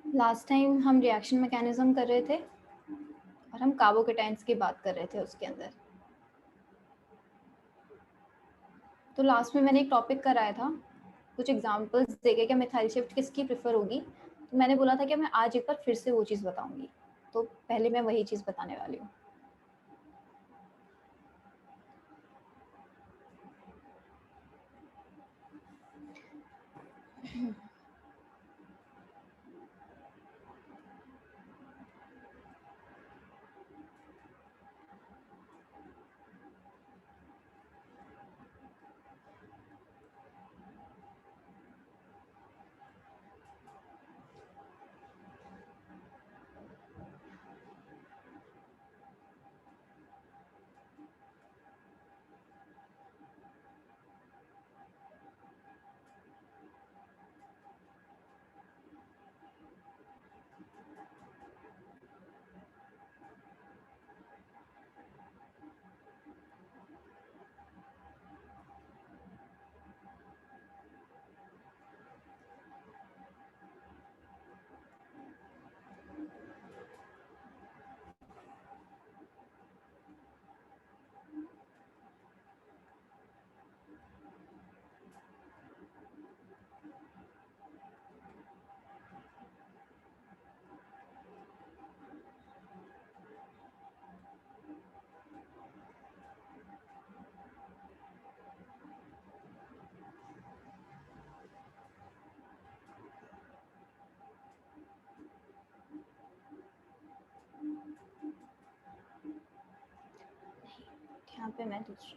Last time हम reaction mechanism कर रहे थे और हम कार्बोकेटाइंस की बात कर रहे थे उसके अंदर। तो लास्ट में मैंने एक टॉपिक कराया था, कुछ एग्जांपल्स देके कि मिथाइल शिफ्ट किसकी प्रेफर होगी। तो मैंने बोला था कि मैं आज एक बार फिर से वो चीज़ बताऊंगी, तो पहले मैं वही चीज़ बताने वाली हूँ। यहाँ पे मैं दूसरी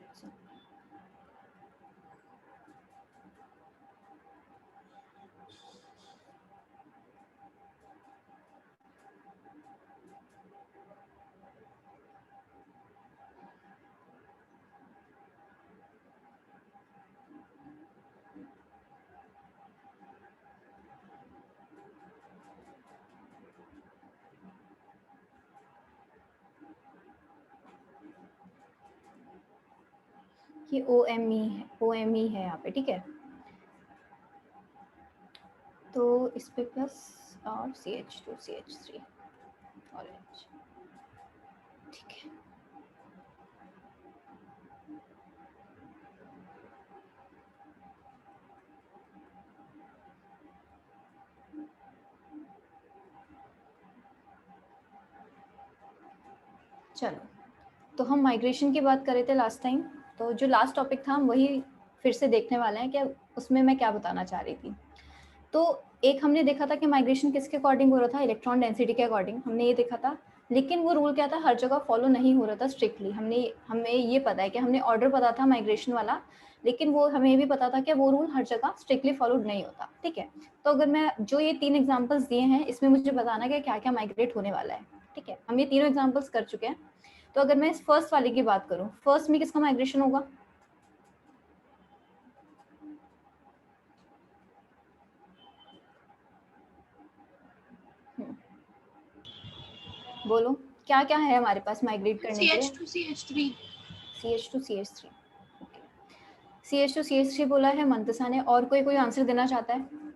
ये OMe है यहाँ पे, ठीक है। तो इस पे प्लस और CH2CH3 ऑरेंज, ठीक है। चलो, तो हम माइग्रेशन की बात कर रहे थे लास्ट टाइम। तो जो लास्ट टॉपिक था हम वही फिर से देखने वाले हैं कि उसमें मैं क्या बताना चाह रही थी। तो एक हमने देखा था कि माइग्रेशन किसके अकॉर्डिंग हो रहा था, इलेक्ट्रॉन डेंसिटी के अकॉर्डिंग हमने ये देखा था। लेकिन वो रूल क्या था, हर जगह फॉलो नहीं हो रहा था स्ट्रिक्टली। हमें ये पता है कि हमने ऑर्डर पता था माइग्रेशन वाला, लेकिन वो हमें भी पता था कि वो रूल हर जगह स्ट्रिक्टली फॉलोड नहीं होता, ठीक है। तो अगर मैं जो ये 3 एग्जांपल्स दिए हैं इसमें मुझे बताना कि क्या क्या माइग्रेट होने वाला है, ठीक है। हम ये तीनों एग्जांपल्स कर चुके हैं। तो अगर मैं इस फर्स्ट वाले की बात करूँ, फर्स्ट में किसका माइग्रेशन होगा? बोलो क्या क्या है हमारे पास माइग्रेट करने के लिए? CH2CH3 CH2CH3, okay. CH2CH3 बोला है मंतसा ने। और कोई आंसर देना चाहता है?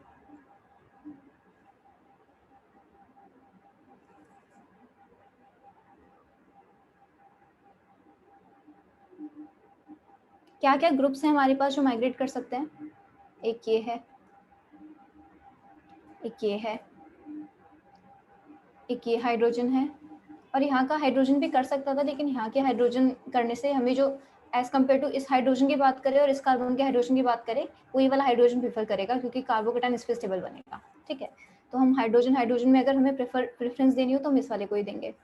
क्या क्या ग्रुप्स हैं हमारे पास जो माइग्रेट कर सकते हैं? एक ये है, एक ये है, एक ये हाइड्रोजन है। और यहाँ का हाइड्रोजन भी कर सकता था, लेकिन यहाँ के हाइड्रोजन करने से हमें जो एज कम्पेयर टू इस हाइड्रोजन की बात करें और इस कार्बन के हाइड्रोजन की बात करें, वो ये वाला हाइड्रोजन प्रेफर करेगा क्योंकि कार्बोकेटाइन इस पे स्टेबल बनेगा, ठीक है। तो हम हाइड्रोजन में अगर हमें प्रेफरेंस देनी हो तो हम इस वाले को ही देंगे।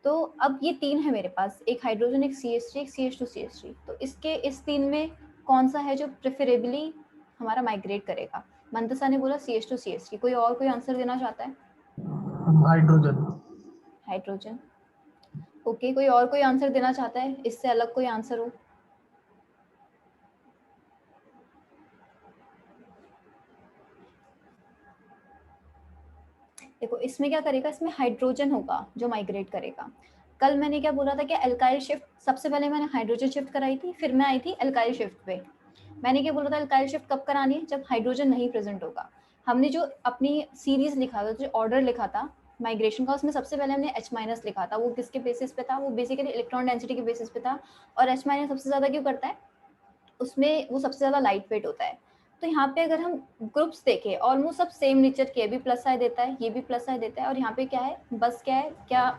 तो अब ये 3 है मेरे पास, एक हाइड्रोजन, एक CH3, एक CH2CH3। तो इसके इस 3 में कौन सा है जो प्रेफरेबली हमारा माइग्रेट करेगा? मंतसा ने बोला CH2CH3। कोई आंसर देना चाहता है? हाइड्रोजन। Hydrogen, okay. कोई आंसर देना चाहता है, इससे अलग कोई आंसर हो? देखो इसमें क्या करेगा, इसमें हाइड्रोजन होगा जो माइग्रेट करेगा। कल मैंने क्या बोला था कि अल्काइल शिफ्ट, सबसे पहले मैंने हाइड्रोजन शिफ्ट कराई थी, फिर मैं आई थी अल्काइल शिफ्ट पे। मैंने क्या बोला था, अल्काइल शिफ्ट कब करानी है? जब हाइड्रोजन नहीं प्रेजेंट होगा। हमने जो अपनी सीरीज लिखा था, जो ऑर्डर लिखा था माइग्रेशन का, उसमें सबसे पहले हमने H माइनस लिखा था। वो किसके बेसिस पे था? वो बेसिकली इलेक्ट्रॉन डेंसिटी के बेसिस पे था। और H माइनस सबसे ज़्यादा क्यों करता है? उसमें वो सबसे ज़्यादा लाइट वेट होता है। तो यहाँ पे अगर हम ग्रुप्स देखें, ऑलमोस्ट सब सेम नेचर के, भी प्लस आई देता है, ये भी प्लस आई देता है, और यहाँ पे क्या है, बस क्या है, क्या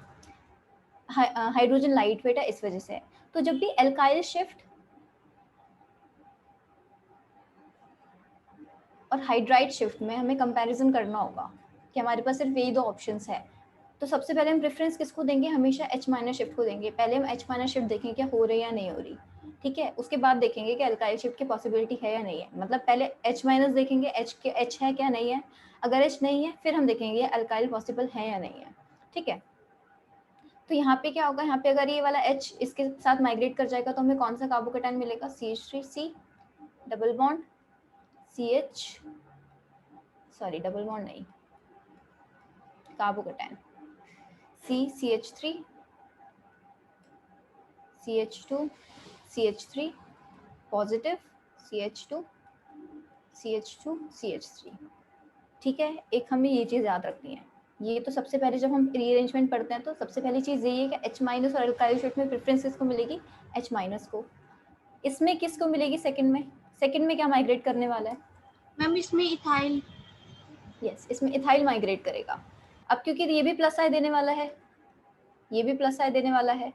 हाइड्रोजन लाइट वेट है, इस वजह से है। तो जब भी एल्काइल शिफ्ट और हाइड्राइड शिफ्ट में हमें कंपैरिजन करना होगा कि हमारे पास सिर्फ यही दो ऑप्शंस है, तो सबसे पहले हम प्रेफरेंस किसको देंगे? हमेशा H माइनस शिफ्ट को देंगे। पहले हम H माइनस शिफ्ट देखेंगे क्या हो रही है या नहीं हो रही, ठीक है। उसके बाद देखेंगे कि अल्काइल शिफ्ट की पॉसिबिलिटी है या नहीं है। मतलब पहले H माइनस देखेंगे, H है क्या नहीं है। अगर H नहीं है फिर हम देखेंगे अल्काइल पॉसिबल है या नहीं है, ठीक है। तो यहाँ पे क्या होगा, यहाँ पे अगर ये वाला H इसके साथ माइग्रेट कर जाएगा तो हमें कौन सा कार्बोकेटाइन मिलेगा? CH3C double bond CH, sorry double bond नहीं, carbocation CH3 CH2 CH3 positive CH2 CH2 CH3, ठीक है। एक हमें ये चीज़ याद रखनी है। ये तो सबसे पहले जब हम रीअरेंजमेंट पढ़ते हैं तो सबसे पहली चीज़ यही है कि H माइनस और अल्काइल शिफ्ट में प्रेफरेंस किसको मिलेगी? H माइनस को। इसमें किसको मिलेगी सेकंड में? सेकंड में क्या माइग्रेट करने वाला है मैम? इसमें इथाइल। यस, इसमें इथाइल माइग्रेट करेगा। अब क्योंकि ये भी प्लस आई देने वाला है, ये भी प्लस आई देने वाला है,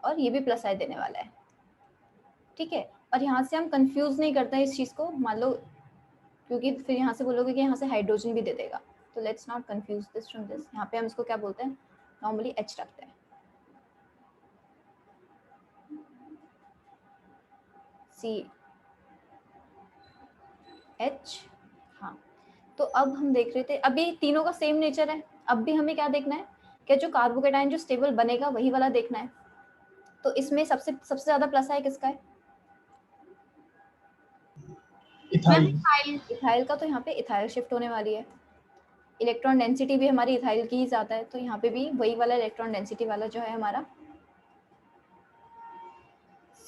और ये भी प्लस आई देने वाला है, ठीक है। और यहाँ से हम कंफ्यूज नहीं करते हैं इस चीज़ को, मान लो, क्योंकि फिर यहाँ से बोलोगे कि यहाँ से हाइड्रोजन भी दे देगा, तो let's not confuse this from this. यहाँ पे हम इसको क्या बोलते हैं? नॉर्मली H रखते हैं। CH, हाँ। तो अब हम देख रहे थे, अभी तीनों का सेम नेचर है। अब भी हमें क्या देखना है कि जो कार्बोकेटाइन जो स्टेबल बनेगा वही वाला देखना है। तो इसमें सबसे सबसे ज्यादा प्लस है किसका है? इथाइल। इथाइल का। तो यहाँ पे इथाइल शिफ्ट होने वाली है। इलेक्ट्रॉन डेंसिटी भी हमारी इथाइल की ही ज़्यादा है, तो यहाँ पे भी वही वाला इलेक्ट्रॉन डेंसिटी वाला जो है हमारा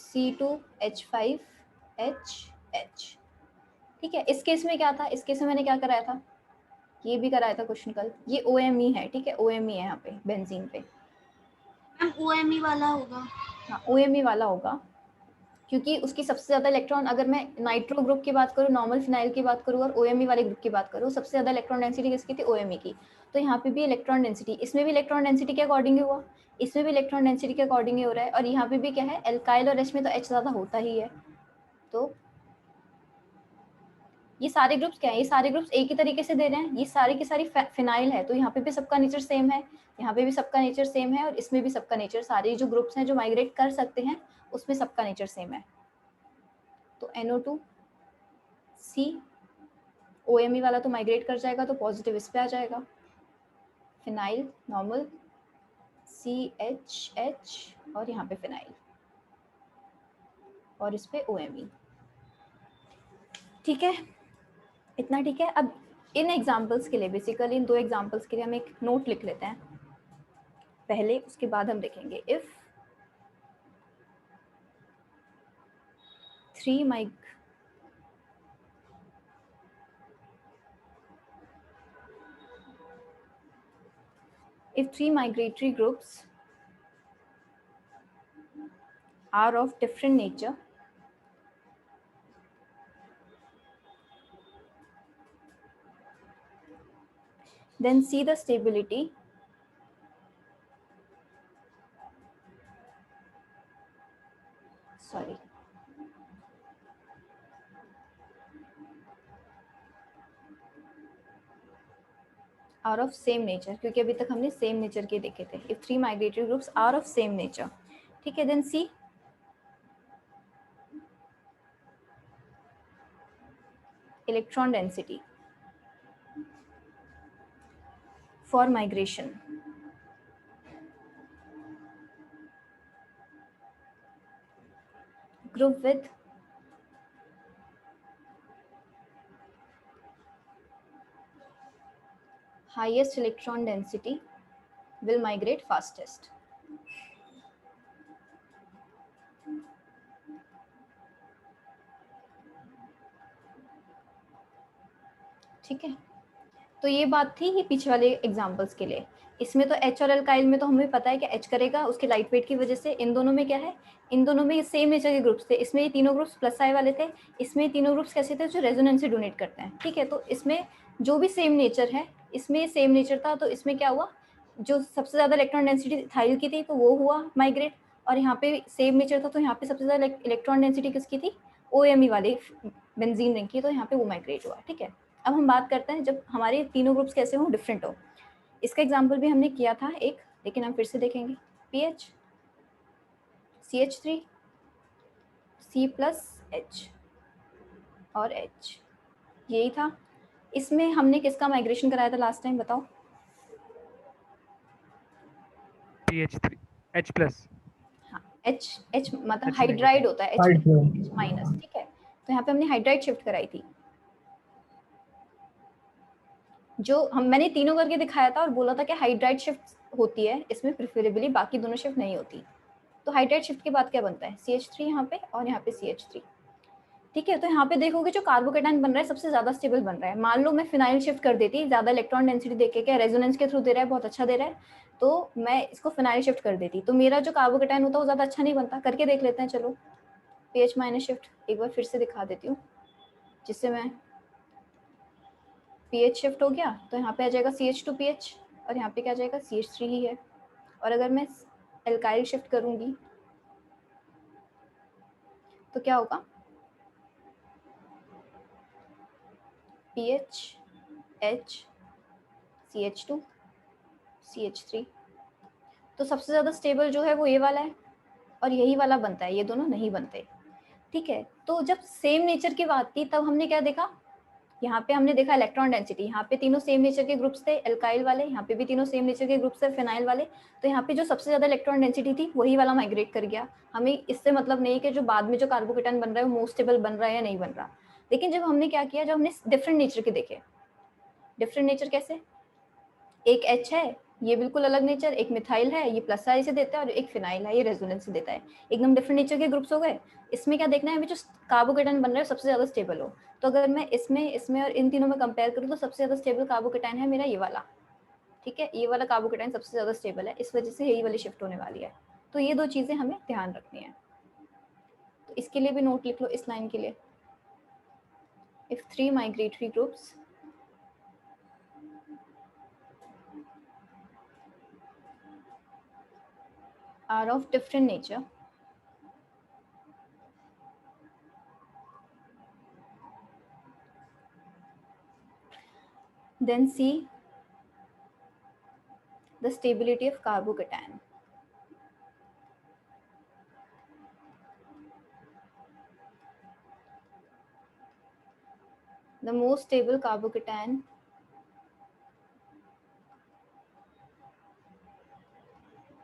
C2H5HH, ठीक है। इस केस में क्या था? इस केस में मैंने क्या कराया था? ये भी कराया था क्वेश्चन कल। ये OMe है, ठीक है, OMe है यहाँ पे बेंजीन पे। मैम OMe वाला होगा। हाँ, OMe वाला होगा, क्योंकि उसकी सबसे ज़्यादा इलेक्ट्रॉन, अगर मैं नाइट्रो ग्रुप की बात करूँ, नॉर्मल फिनाइल की बात करूँ, और OMe वाले ग्रुप की बात करूँ, सबसे ज़्यादा इलेक्ट्रॉन डेंसिटी किसकी थी? OMe की। तो यहाँ पे भी इलेक्ट्रॉन डेंसिटी, इसमें भी इलेक्ट्रॉन डेंसिटी के अकॉर्डिंग हुआ, इसमें भी इलेक्ट्रॉन डेंसिटी के अकॉर्डिंग ही हो रहा है। और यहाँ पे भी क्या है, एल्काइल और H में तो H ज़्यादा होता ही है। तो ये सारे ग्रुप्स क्या है? ये सारे ग्रुप्स एक ही तरीके से दे रहे हैं, ये सारी की सारी फिनाइल है, तो यहाँ पे भी सबका नेचर सेम है, यहाँ पे भी सबका नेचर सेम है, और इसमें भी सबका नेचर, सारे जो ग्रुप्स हैं जो माइग्रेट कर सकते हैं उसमें सबका नेचर सेम है। तो NO2C, OMe वाला तो माइग्रेट कर जाएगा, तो पॉजिटिव इस पे आ जाएगा। फिनाइल नॉर्मल CHH, और यहाँ पे फिनाइल, और इस पे OMe, ठीक है। इतना ठीक है। अब इन एग्जाम्पल्स के लिए, बेसिकली इन दो एग्जाम्पल्स के लिए हम एक नोट लिख लेते हैं पहले, उसके बाद हम देखेंगे। If 3 migratory groups are of different nature, then see the stability are of same nature, क्योंकि अभी तक हमने सेम नेचर के देखे थे। If 3 migratory groups are of same nature, ठीक है, then see electron density for migration. Group with highest electron density will migrate fastest. ठीक है, तो ये बात थी ये पीछे वाले एग्जांपल्स के लिए। इसमें तो एच और एल्काइल में तो हमें पता है कि एच करेगा उसके लाइट वेट की वजह से। इन दोनों में क्या है, इन दोनों में सेम नेचर के ग्रुप्स थे। इसमें ये तीनों ग्रुप्स प्लस आई वाले थे, इसमें ये तीनों ग्रुप्स कैसे थे, जो रेजोनेंस से डोनेट करते हैं। ठीक है, तो इसमें जो भी सेम नेचर है, इसमें सेम नेचर था, तो इसमें क्या हुआ, जो सबसे ज़्यादा इलेक्ट्रॉन डेंसिटी इथाइल की थी तो वो हुआ माइग्रेट, और यहाँ पे सेम नेचर था तो यहाँ पे सबसे ज़्यादा इलेक्ट्रॉन डेंसिटी किसकी थी, OMe वाले बेंजीन रिंग की, तो यहाँ पे वो माइग्रेट हुआ। ठीक है, अब हम बात करते हैं जब हमारे तीनों ग्रुप्स कैसे हों, डिफरेंट हो। इसका एग्जाम्पल भी हमने किया था एक, लेकिन हम फिर से देखेंगे। PH CH3 C+H और H, यही था। इसमें हमने किसका माइग्रेशन कराया था लास्ट टाइम, बताओ। PH3 H+। हाँ, H मतलब H हाइड्राइड होता है, H माइनस। ठीक है, तो यहाँ पे हमने हाइड्राइड शिफ्ट कराई थी, जो मैंने तीनों करके दिखाया था और बोला था कि हाइड्राइड शिफ्ट होती है इसमें प्रेफरेबली, बाकी दोनों शिफ्ट नहीं होती। तो हाइड्राइड शिफ्ट के बाद क्या बनता है, CH3 यहाँ पे और यहाँ पे CH3। ठीक है, तो यहाँ पे देखोगे जो कार्बोकेटाइन बन रहा है सबसे ज्यादा स्टेबल बन रहा है। मान लो मैं फिनाइल शिफ्ट कर देती, ज्यादा इलेक्ट्रॉन डेंसिटी देके, क्या रेजोनेंस के थ्रू दे रहा है, बहुत अच्छा दे रहा है, तो मैं इसको फिनाइल शिफ्ट कर देती, तो मेरा जो कार्बोकेटाइन होता है वो ज्यादा अच्छा नहीं बनता। करके देख लेते हैं, चलो। PH माइनस शिफ्ट एक बार फिर से दिखा देती हूँ, जिससे मैं PH शिफ्ट हो गया तो यहाँ पे आ जाएगा CH2PH, और यहाँ पे क्या आ जाएगा, CH3 ही है। और अगर मैं एल्काइल शिफ्ट करूंगी तो क्या होगा, PH H CH2 CH3। तो सबसे ज़्यादा स्टेबल जो है वो ये वाला है, और यही वाला बनता है, ये दोनों नहीं बनते। ठीक है, तो जब सेम नेचर की बात थी तब हमने क्या देखा, यहाँ पे हमने देखा इलेक्ट्रॉन डेंसिटी, यहाँ पे तीनों सेम नेचर के ग्रुप्स थे एल्काइल वाले, यहाँ पे भी तीनों सेम नेचर के ग्रुप्स थे फिनाइल वाले। तो यहाँ पे जो सबसे ज्यादा इलेक्ट्रॉन डेंसिटी थी वही वाला माइग्रेट कर गया। हमें इससे मतलब नहीं कि जो बाद में जो कार्बोकेटाइन बन रहा है वो मोस्ट स्टेबल बन रहा है या नहीं बन रहा। लेकिन जब हमने क्या किया, जब हमने डिफरेंट नेचर के देखे, डिफरेंट नेचर कैसे, एक H है, ये बिल्कुल अलग नेचर, एक मिथाइल है, ये प्लस आई से देता है, और एक फिनाइल है, ये रेजोनेंस से देता है। एकदम डिफरेंट नेचर के ग्रुप्स हो गए। इसमें क्या देखना है, हमें जो कार्बोकेटाइन बन रहा है सबसे ज्यादा स्टेबल हो। तो अगर मैं इसमें इसमें और इन तीनों में कंपेयर करूँ तो सबसे ज्यादा स्टेबल कार्बोकेटाइन है मेरा ये वाला। ठीक है, ये वाला कार्बोकेटाइन सबसे ज्यादा स्टेबल है, इस वजह से यही वाली शिफ्ट होने वाली है। तो ये दो चीजें हमें ध्यान रखनी है। तो इसके लिए भी नोट लिख लो, इस लाइन के लिए, if 3 migratory groups are of different nature, then see the stability of carbocation. The most stable carbocation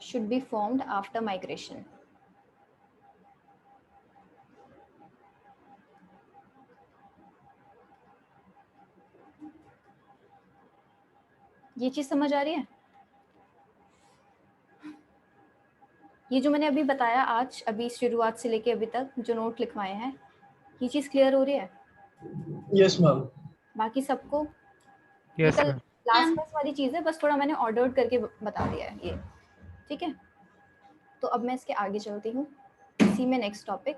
should be formed after migration. ये चीज समझ आ रही है? ये जो मैंने अभी बताया आज, अभी शुरुआत से लेके अभी तक जो नोट लिखवाए हैं, ये चीज क्लियर हो रही है? Yes ma'am. बाकी सबको? Yes, कल ma'am. लास्ट क्लास वाली चीज है, बस थोड़ा मैंने ऑर्डर करके बता दिया है ये। ठीक है, तो अब मैं इसके आगे चलती हूँ। इसी में नेक्स्ट टॉपिक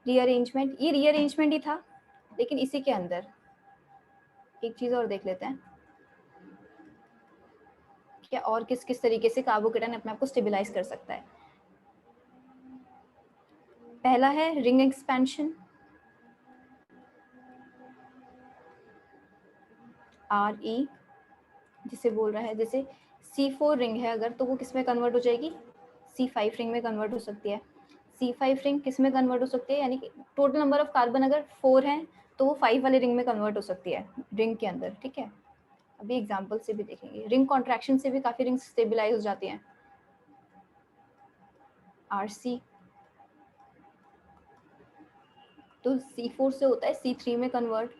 रीअरेंजमेंट। ये रीअरेंजमेंट ही था, लेकिन इसी के अंदर एक चीज और देख लेते हैं, क्या और किस किस तरीके से कार्बोकेटाइन अपने आप को स्टेबलाइज कर सकता है। पहला है रिंग एक्सपेंशन, RE, जिसे बोल रहा है जैसे C4 रिंग है अगर, तो वो किस में कन्वर्ट हो जाएगी, C5 रिंग में कन्वर्ट हो सकती है। C5 रिंग किस में कन्वर्ट हो सकती है, यानी कि टोटल नंबर ऑफ कार्बन अगर 4 है तो वो 5 वाले रिंग में कन्वर्ट हो सकती है रिंग के अंदर। ठीक है, अभी एग्जांपल से भी देखेंगे। रिंग कॉन्ट्रैक्शन से भी काफी रिंग्स स्टेबलाइज हो जाती हैं। RC तो C4 से होता है C3 में कन्वर्ट,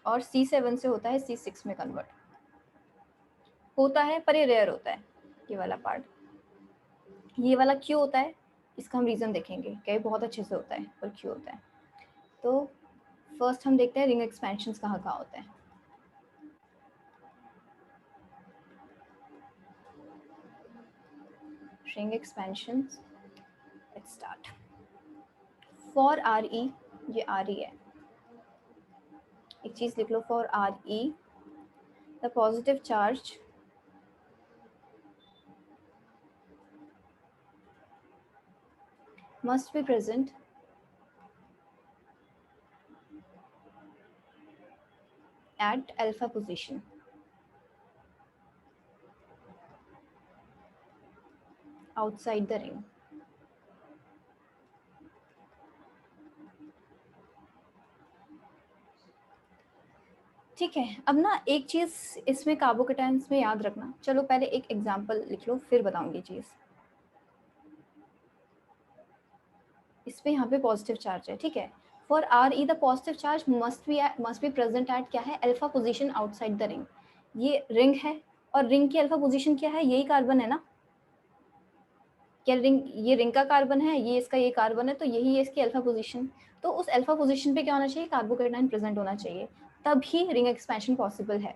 और C7 से होता है C6 में कन्वर्ट होता है, पर ये रेयर होता है ये वाला पार्ट। ये वाला क्यों होता है, इसका हम रीज़न देखेंगे, क्या ये बहुत अच्छे से होता है और क्यों होता है। तो फर्स्ट हम देखते हैं रिंग एक्सपेंशंस कहाँ कहाँ होते हैं। ring expansions. Let's start. For RE, ये RE है, एक चीज लिख लो, for RE the positive charge must be present at alpha position. Outside the ring. ठीक है, अब ना एक चीज इसमें कार्बोकेटायंस में याद रखना। चलो पहले एक एग्जांपल लिख लो, फिर बताऊंगी चीज। इस पे यहाँ पे पॉजिटिव चार्ज है, ठीक है। For RE the positive charge must be present at क्या है, alpha position outside the ring. ये रिंग है और रिंग की अल्फा पोजीशन क्या है, यही कार्बन है ना। क्या रिंग, ये रिंग का कार्बन है, ये इसका ये कार्बन है, तो यही है इसकी अल्फा पोजीशन। तो उस अल्फा पोजीशन पे क्या होना चाहिए, कार्बोकेटायन प्रेजेंट होना चाहिए, तभी रिंग एक्सपेंशन पॉसिबल है।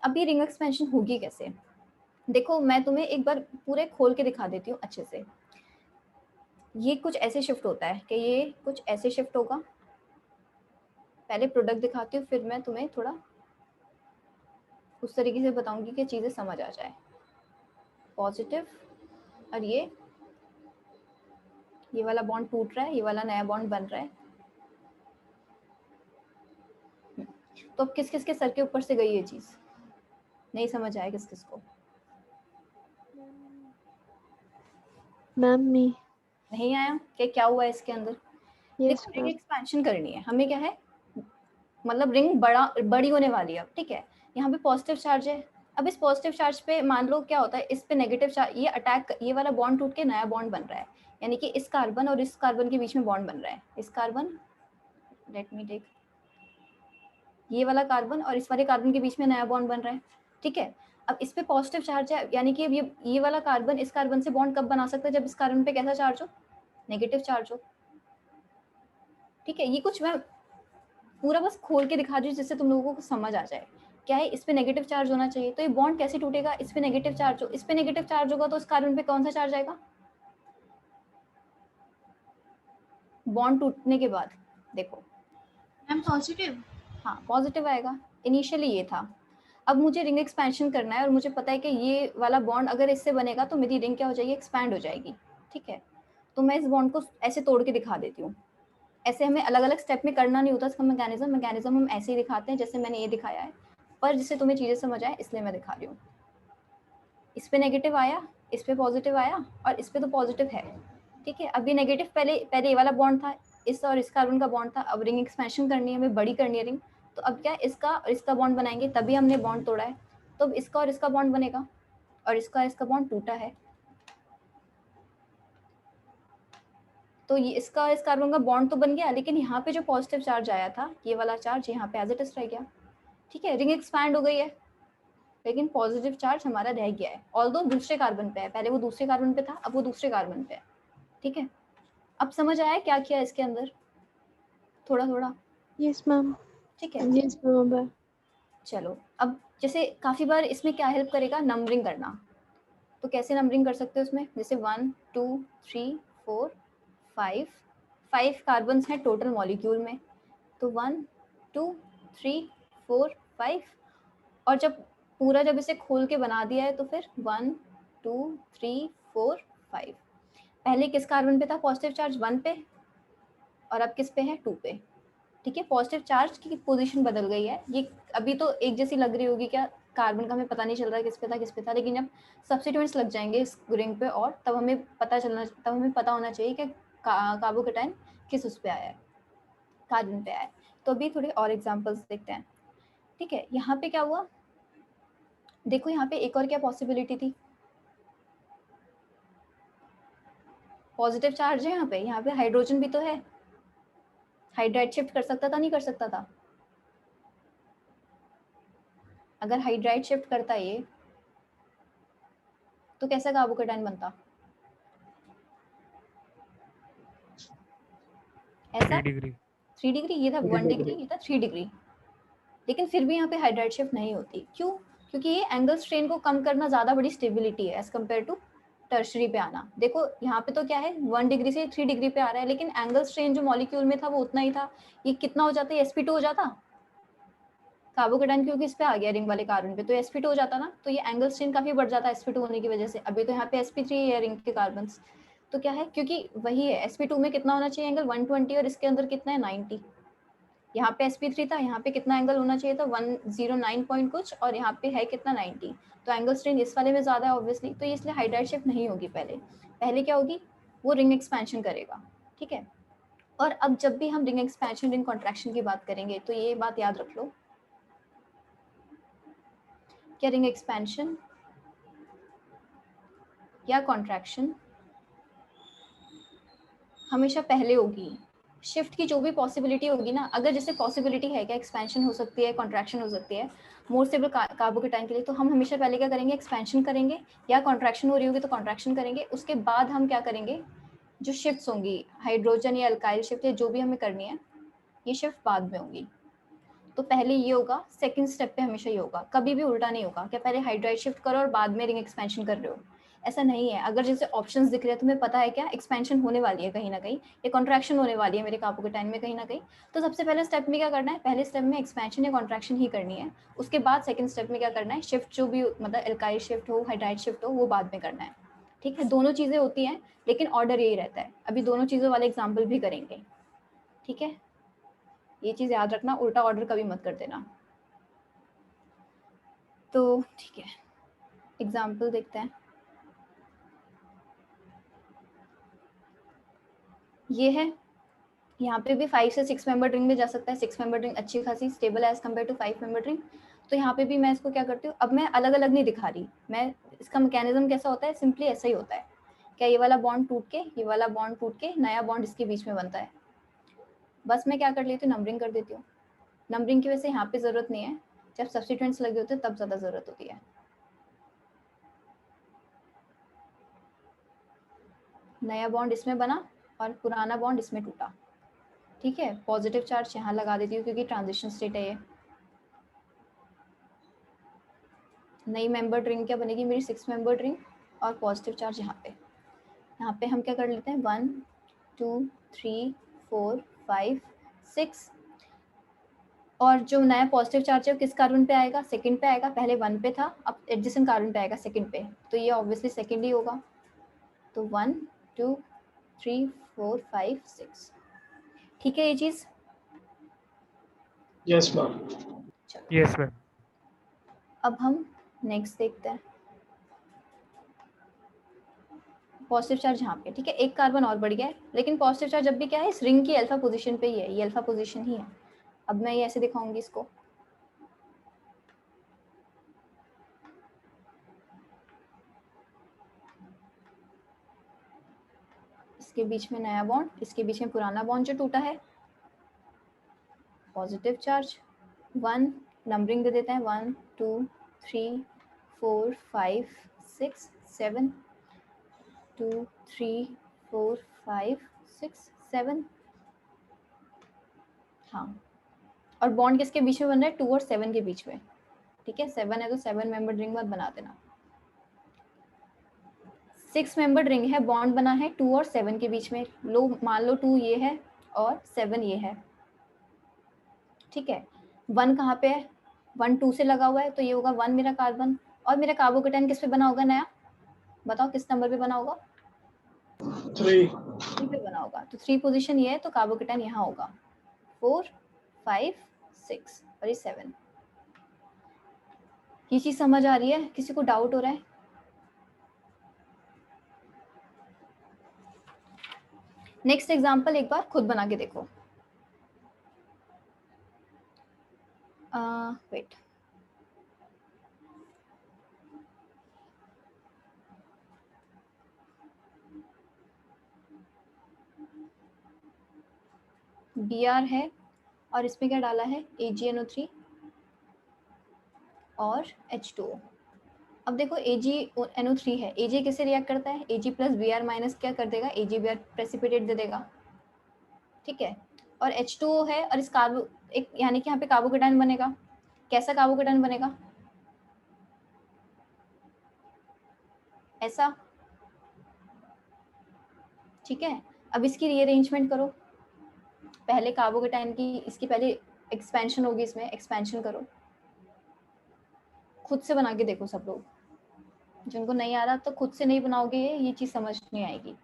अभी रिंग एक्सपेंशन होगी कैसे, देखो मैं तुम्हें एक बार पूरे खोल के दिखा देती हूँ अच्छे से। ये कुछ ऐसे शिफ्ट होता है कि ये कुछ ऐसे शिफ्ट होगा। पहले प्रोडक्ट दिखाती हूँ, फिर मैं तुम्हें थोड़ा उस तरीके से बताऊंगी कि चीजें समझ आ जाए। पॉजिटिव, और ये वाला बॉन्ड टूट रहा है, ये वाला नया बॉन्ड बन रहा है। तो अब किस किस के सर के ऊपर से गई ये चीज, नहीं समझ आया किस किस को? मैम मी नहीं आया कि क्या हुआ इसके अंदर? यस रिंग एक्सपेंशन करनी है हमें, क्या है मतलब रिंग बड़ी होने वाली है अब, ठीक है। यहाँ पे पॉजिटिव चार्ज है, अब इस पॉजिटिव चार्ज पे मान लो क्या होता है, इस पे नेगेटिव चार्ज, ये अटैक, ये वाला बॉन्ड टूट के नया बॉन्ड बन रहा है, यानी कि इस कार्बन और इस कार्बन के बीच में बॉन्ड बन रहा है। इस कार्बन, लेट मी टेक, ये वाला कार्बन और इस वाले कार्बन के बीच में नया बॉन्ड बन रहा है, ठीक है। अब इस पे पॉजिटिव चार्ज है, यानी कि ये वाला कार्बन इस कार्बन से बॉन्ड कब बना सकता है, जब इस कार्बन पे कैसा चार्ज हो, नेगेटिव चार्ज हो, ठीक है। ये कुछ मैं पूरा बस खोल के दिखा रही हूँ जिससे तुम लोगों को समझ आ जाए। क्या है, इस पे नेगेटिव चार्ज होना चाहिए, तो ये बॉन्ड कैसे टूटेगा, इस पे नेगेटिव चार्ज हो, इस पे नेगेटिव चार्ज होगा तो इस कार्बन पे कौन सा चार्ज आएगा, बॉन्ड टूटने के बाद देखो। Ma'am positive. हाँ पॉजिटिव आएगा, इनिशियली ये था। अब मुझे रिंग एक्सपेंशन करना है और मुझे पता है कि ये वाला बॉन्ड अगर इससे बनेगा तो मेरी रिंग क्या हो जाएगी, एक्सपैंड हो जाएगी, ठीक है। तो मैं इस बॉन्ड को ऐसे तोड़ के दिखा देती हूँ। ऐसे हमें अलग अलग स्टेप में करना नहीं होता इसका मैकेनिज्म हम ऐसे ही दिखाते हैं जैसे मैंने ये दिखाया है, पर जिससे तुम्हें चीज़ें समझ आए इसलिए मैं दिखा रही हूँ। इस पे नेगेटिव आया, इस पे पॉजिटिव आया और इस पे तो पॉजिटिव है, ठीक है। अभी नेगेटिव पहले ये वाला बॉन्ड था, इस और इस कार्बन का बॉन्ड था। अब रिंग एक्सपेंशन करनी है हमें, बड़ी करनी है रिंग, तो अब क्या इसका और इसका बॉन्ड बनाएंगे, तभी हमने बॉन्ड तोड़ा है। तो अब इसका और इसका बॉन्ड बनेगा और इसका बॉन्ड टूटा है, तो ये इसका इस कार्बन का बॉन्ड तो बन गया, लेकिन यहाँ पे जो पॉजिटिव चार्ज आया था, ये वाला चार्ज यहाँ पे एज इट इज रह गया, ठीक है। रिंग एक्सपैंड हो गई है, लेकिन पॉजिटिव चार्ज हमारा रह गया है, ऑल्दो दूसरे कार्बन पे है। पहले वो दूसरे कार्बन पे था, अब वो दूसरे कार्बन पे है, ठीक है। अब समझ आया क्या किया इसके अंदर, थोड़ा थोड़ा? यस मैम, ठीक है। Yes ma'am. चलो अब जैसे काफी बार इसमें क्या हेल्प करेगा, नंबरिंग करना। तो कैसे नंबरिंग कर सकते हो उसमें, जैसे 1 2 3 4 5 कार्बन्स हैं टोटल मॉलिक्यूल में, तो 1 2 3 4 5। और जब इसे खोल के बना दिया है तो फिर 1 2 3 4 5। पहले किस कार्बन पे था पॉजिटिव चार्ज, 1 पे, और अब किस पे है, 2 पे, ठीक है। पॉजिटिव चार्ज की पोजीशन बदल गई है। ये अभी तो एक जैसी लग रही होगी क्या, कार्बन का हमें पता नहीं चल रहा है किस पे था, लेकिन जब सब्स्टिट्यूएंट्स लग जाएंगे इस रिंग पे और तब हमें पता होना चाहिए कि कार्बोकेटाइन किस उस पे आया है, कार्बन पे आया है। तो अभी थोड़े और एग्जांपल्स देखते हैं, ठीक है। यहाँ पे क्या हुआ, देखो यहाँ पे एक और क्या पॉसिबिलिटी थी, पॉजिटिव चार्ज है यहाँ पे हाइड्रोजन भी तो है, हाइड्राइड शिफ्ट कर सकता था, नहीं कर सकता था? अगर हाइड्राइड शिफ्ट करता ये तो कैसा कार्बोकेटाइन बनता, ऐसा 3 डिग्री। 3 डिग्री, ये था 1 डिग्री, ये था 3 डिग्री। लेकिन फिर भी यहाँ पे हाइड्राइड शिफ्ट नहीं होती, क्यों? क्योंकि ये एंगल स्ट्रेन को कम करना ज़्यादा बड़ी स्टेबिलिटी है एज कम्पेयर टू टर्शरी पे आना। देखो यहाँ पे तो क्या है 1 डिग्री से 3 डिग्री पे आ रहा है, लेकिन एंगल स्ट्रेन जो मॉलिक्यूल में था वो उतना ही था। ये कितना हो जाता है, sp2 हो जाता कार्बोकेटाइन, क्योंकि इस पे आ गया रिंग वाले कार्बन पे, तो sp2 हो जाता ना। तो ये एंगल स्ट्रेन काफी बढ़ जाता है sp2 होने की वजह से। अभी तो यहाँ पे sp3 है रिंग के कार्बन, तो क्या है क्योंकि वही है sp2 में कितना होना चाहिए एंगल 120 और इसके अंदर कितना है 90। यहाँ पे sp3 था, यहाँ पे कितना एंगल होना चाहिए था 109 पॉइंट कुछ, और यहाँ पे है कितना 90। तो एंगल स्ट्रेन इस वाले में ज्यादा है ऑब्वियसली, तो इसलिए हाइड्राइड शिफ्ट नहीं होगी। पहले क्या होगी, वो रिंग एक्सपेंशन करेगा। ठीक है, और अब जब भी हम रिंग एक्सपेंशन रिंग कॉन्ट्रैक्शन की बात करेंगे तो ये बात याद रख लो, क्या रिंग एक्सपेंशन या कॉन्ट्रैक्शन हमेशा पहले होगी। शिफ्ट की जो भी पॉसिबिलिटी होगी ना, अगर जैसे पॉसिबिलिटी है क्या एक्सपेंशन हो सकती है, कॉन्ट्रैक्शन हो सकती है मोर स्टेबल कार्बोकेटाइन के लिए, तो हम हमेशा पहले क्या करेंगे, एक्सपेंशन करेंगे, या कॉन्ट्रैक्शन हो रही होगी तो कॉन्ट्रैक्शन करेंगे। उसके बाद हम क्या करेंगे, जो शिफ्ट्स होंगी हाइड्रोजन या अल्काइल शिफ्ट या जो भी हमें करनी है, ये शिफ्ट बाद में होगी। तो पहले ये होगा, सेकंड स्टेप पे हमेशा ये होगा, कभी भी उल्टा नहीं होगा क्या पहले हाइड्राइड शिफ्ट करो और बाद में रिंग एक्सपेंशन कर रहे हो, ऐसा नहीं है। अगर जैसे ऑप्शंस दिख रहे हैं तुम्हें पता है क्या एक्सपेंशन होने वाली है कहीं ना कहीं, या कॉन्ट्रैक्शन होने वाली है मेरे कार्बोकेटाइन में कहीं ना कहीं, तो सबसे पहले स्टेप में क्या करना है, पहले स्टेप में एक्सपेंशन या कॉन्ट्रैक्शन ही करनी है। उसके बाद सेकंड स्टेप में क्या करना है, शिफ्ट जो भी मतलब एल्काइल शिफ्ट हो हाइड्राइड शिफ्ट हो वो बाद में करना है। ठीक है, दोनों चीजें होती हैं लेकिन ऑर्डर यही रहता है। अभी दोनों चीजों वाले एग्जाम्पल भी करेंगे। ठीक है, ये चीज याद रखना, उल्टा ऑर्डर कभी मत कर देना। तो ठीक है, एग्जाम्पल देखते हैं। ये है, यहाँ पे भी 5 से 6 मेंबर रिंग में जा सकता है। 6 मेंबर रिंग अच्छी खासी stable as compared to 5 member ring. तो यहाँ पे भी मैं इसको क्या करती हूँ, अब मैं अलग अलग नहीं दिखा रही, मैं इसका मैकेनिज्म कैसा होता है, सिंपली ऐसा ही होता है। क्या ये वाला बॉन्ड टूट के ये वाला बॉन्ड टूट के नया बॉन्ड इसके बीच में बनता है। बस मैं क्या कर लेती हूँ, नंबरिंग कर देती हूँ। नंबरिंग की वजह से यहाँ पे जरूरत नहीं है, जब सब्सटीट्यूएंट्स लगे होते हैं तब ज्यादा जरूरत होती है। नया बॉन्ड इसमें बना और पुराना बॉन्ड इसमें टूटा। ठीक है, पॉजिटिव चार्ज यहाँ लगा देती हूँ क्योंकि ट्रांजिशन स्टेट है ये। नई मेंबर्ड रिंग क्या बनेगी मेरी, 6 मेंबर्ड रिंग, और पॉजिटिव चार्ज यहाँ पे हम क्या कर लेते हैं 1 2 3 4 5 6, और जो नया पॉजिटिव चार्ज है किस कार्बन पे आएगा, सेकंड पे आएगा। पहले 1 पे था, अब एडजेसेंट कार्बन पे आएगा सेकंड पे, तो ये ऑब्वियसली सेकंड ही होगा। तो 1 2 3 4 5 6। ठीक है ये चीज, यस मैम। चलो यस मैम। अब हम नेक्स्ट देखते हैं। पॉजिटिव चार्ज यहाँ पे, ठीक है, एक कार्बन और बढ़ गया है, लेकिन पॉजिटिव चार्ज जब भी क्या है इस रिंग की अल्फा पोजीशन पे ही है, ये अल्फा पोजीशन ही है। अब मैं ये ऐसे दिखाऊंगी इसको, इसके बीच में नया बॉन्ड, इसके बीच में पुराना बॉन्ड जो टूटा है, पॉजिटिव चार्ज 1, नंबरिंग दे देते हैं 1 2 3 4 5 6 7 2 3 4 5 6 7। हाँ, और बॉन्ड किसके बीच में बन रहा है, 2 और 7 के बीच में। ठीक है, 7 है तो 7 मेंबर रिंग मत बना देना। 6 मेंबर रिंग है, बॉन्ड बना है 2 और 7 के बीच में। लो मान लो 2 ये है और 7 ये है। ठीक है, 1 कहाँ पे है, 1 2 से लगा हुआ है, तो ये होगा 1 मेरा कार्बन, और मेरा कार्बोकेटाइन किस पे बना होगा नया, बताओ किस नंबर पे बना होगा, 3 पे बना होगा। तो 3 पोजीशन ये है, तो कार्बोकेटाइन यहाँ होगा 4 5 6 और ये 7। ये चीज समझ आ रही है, किसी को डाउट हो रहा है? नेक्स्ट एग्जांपल एक बार खुद बना के देखो। वेट, Br है और इसमें क्या डाला है AgNO3 और H2O। अब देखो AgNO3 है, Ag किससे रिएक्ट करता है, Ag प्लस Br माइनस क्या कर देगा, AgBr प्रेसिपिटेट दे देगा। ठीक है, और H2O है और इस कार्बो एक यानी कि यहाँ पे कार्बोकेटाइन बनेगा। कैसा कार्बोकेटाइन बनेगा, ऐसा, ठीक है, अब इसकी रीअरेंजमेंट करो, पहले कार्बोकेटाइन की, इसकी पहले एक्सपेंशन होगी, इसमें एक्सपेंशन करो, खुद से बना के देखो सब लोग, जिनको नहीं आ रहा तो खुद से नहीं बनाओगे ये चीज़ समझ नहीं आएगी।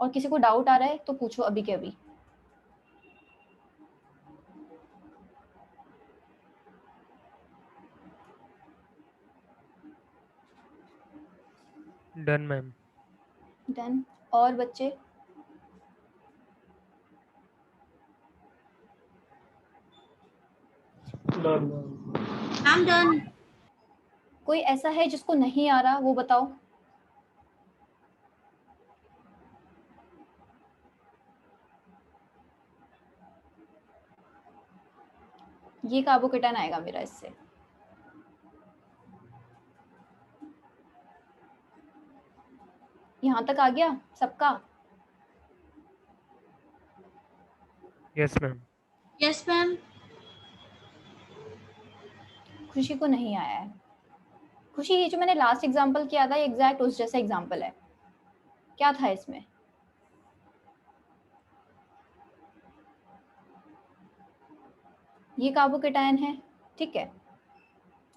और किसी को डाउट आ रहा है तो पूछो अभी के अभी। Done ma'am. डन। और बच्चे? Done. I'm done. कोई ऐसा है जिसको नहीं आ रहा वो बताओ। ये कार्बोकेटाइन आएगा मेरा इससे। यहाँ तक आ गया सबका? Yes ma'am. Yes, ma'am. खुशी को नहीं आया है। खुशी, ये जो मैंने लास्ट एग्जांपल किया था एग्जैक्ट उस जैसा एग्जांपल है। क्या था इसमें? ये कार्बोकेटाइन है, ठीक है।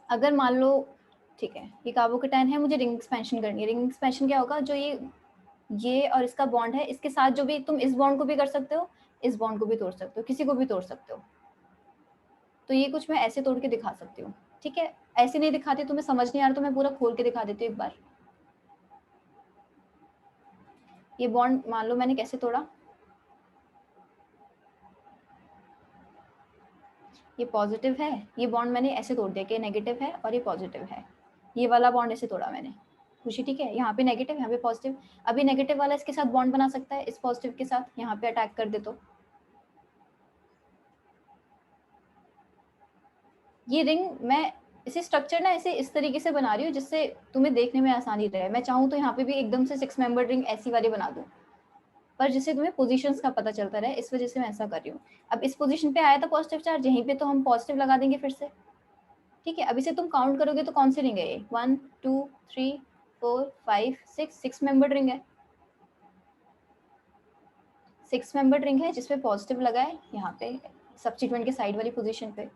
अगर मान लो, ठीक है, ये कार्बोकेटाइन है, मुझे रिंग एक्सपेंशन करनी है। रिंग एक्सपेंशन क्या होगा? जो ये और इसका बॉन्ड है, इसके साथ जो भी, तुम इस बॉन्ड को भी कर सकते हो, इस बॉन्ड को भी तोड़ सकते हो, किसी को भी तोड़ सकते हो। तो ये कुछ मैं ऐसे तोड़ के दिखा सकती हूँ, ठीक है। ऐसे नहीं दिखाती, तुम्हें समझ नहीं आ रहा तो मैं पूरा खोल के दिखा देती हूँ एक बार। ये बॉन्ड मान लो मैंने कैसे तोड़ा, ये पॉजिटिव है, ये बॉन्ड मैंने ऐसे तोड़ दिया कि नेगेटिव है और ये पॉजिटिव है। ये वाला बॉन्ड ऐसे तोड़ा मैंने। खुशी, ठीक है, यहाँ पे नेगेटिव, यहाँ पे पॉजिटिव। अभी नेगेटिव वाला इसके साथ बॉन्ड बना सकता है, इस पॉजिटिव के साथ, यहाँ पे अटैक कर दे तो। ये रिंग मैं इसे स्ट्रक्चर ना ऐसे इस तरीके से बना रही हूँ जिससे तुम्हें देखने में आसानी रहे। मैं चाहूँ तो यहाँ पे भी एकदम से 6 मेंबर रिंग ऐसी वाली बना दूँ, पर जिससे तुम्हें पोजीशंस का पता चलता रहे, इस वजह से मैं ऐसा कर रही हूँ। अब इस पोजीशन पे आया था पॉजिटिव चार्ज, यहीं पे तो हम पॉजिटिव लगा देंगे फिर से, ठीक है। अब इसे तुम काउंट करोगे तो कौन सी रिंग है ये? 1 2 3 4 5 6 मेंबर रिंग है। 6 मेंबर रिंग है जिसपे पॉजिटिव लगा है यहाँ पे सब्स्टिट्यूएंट के साइड वाली पोजीशन पे।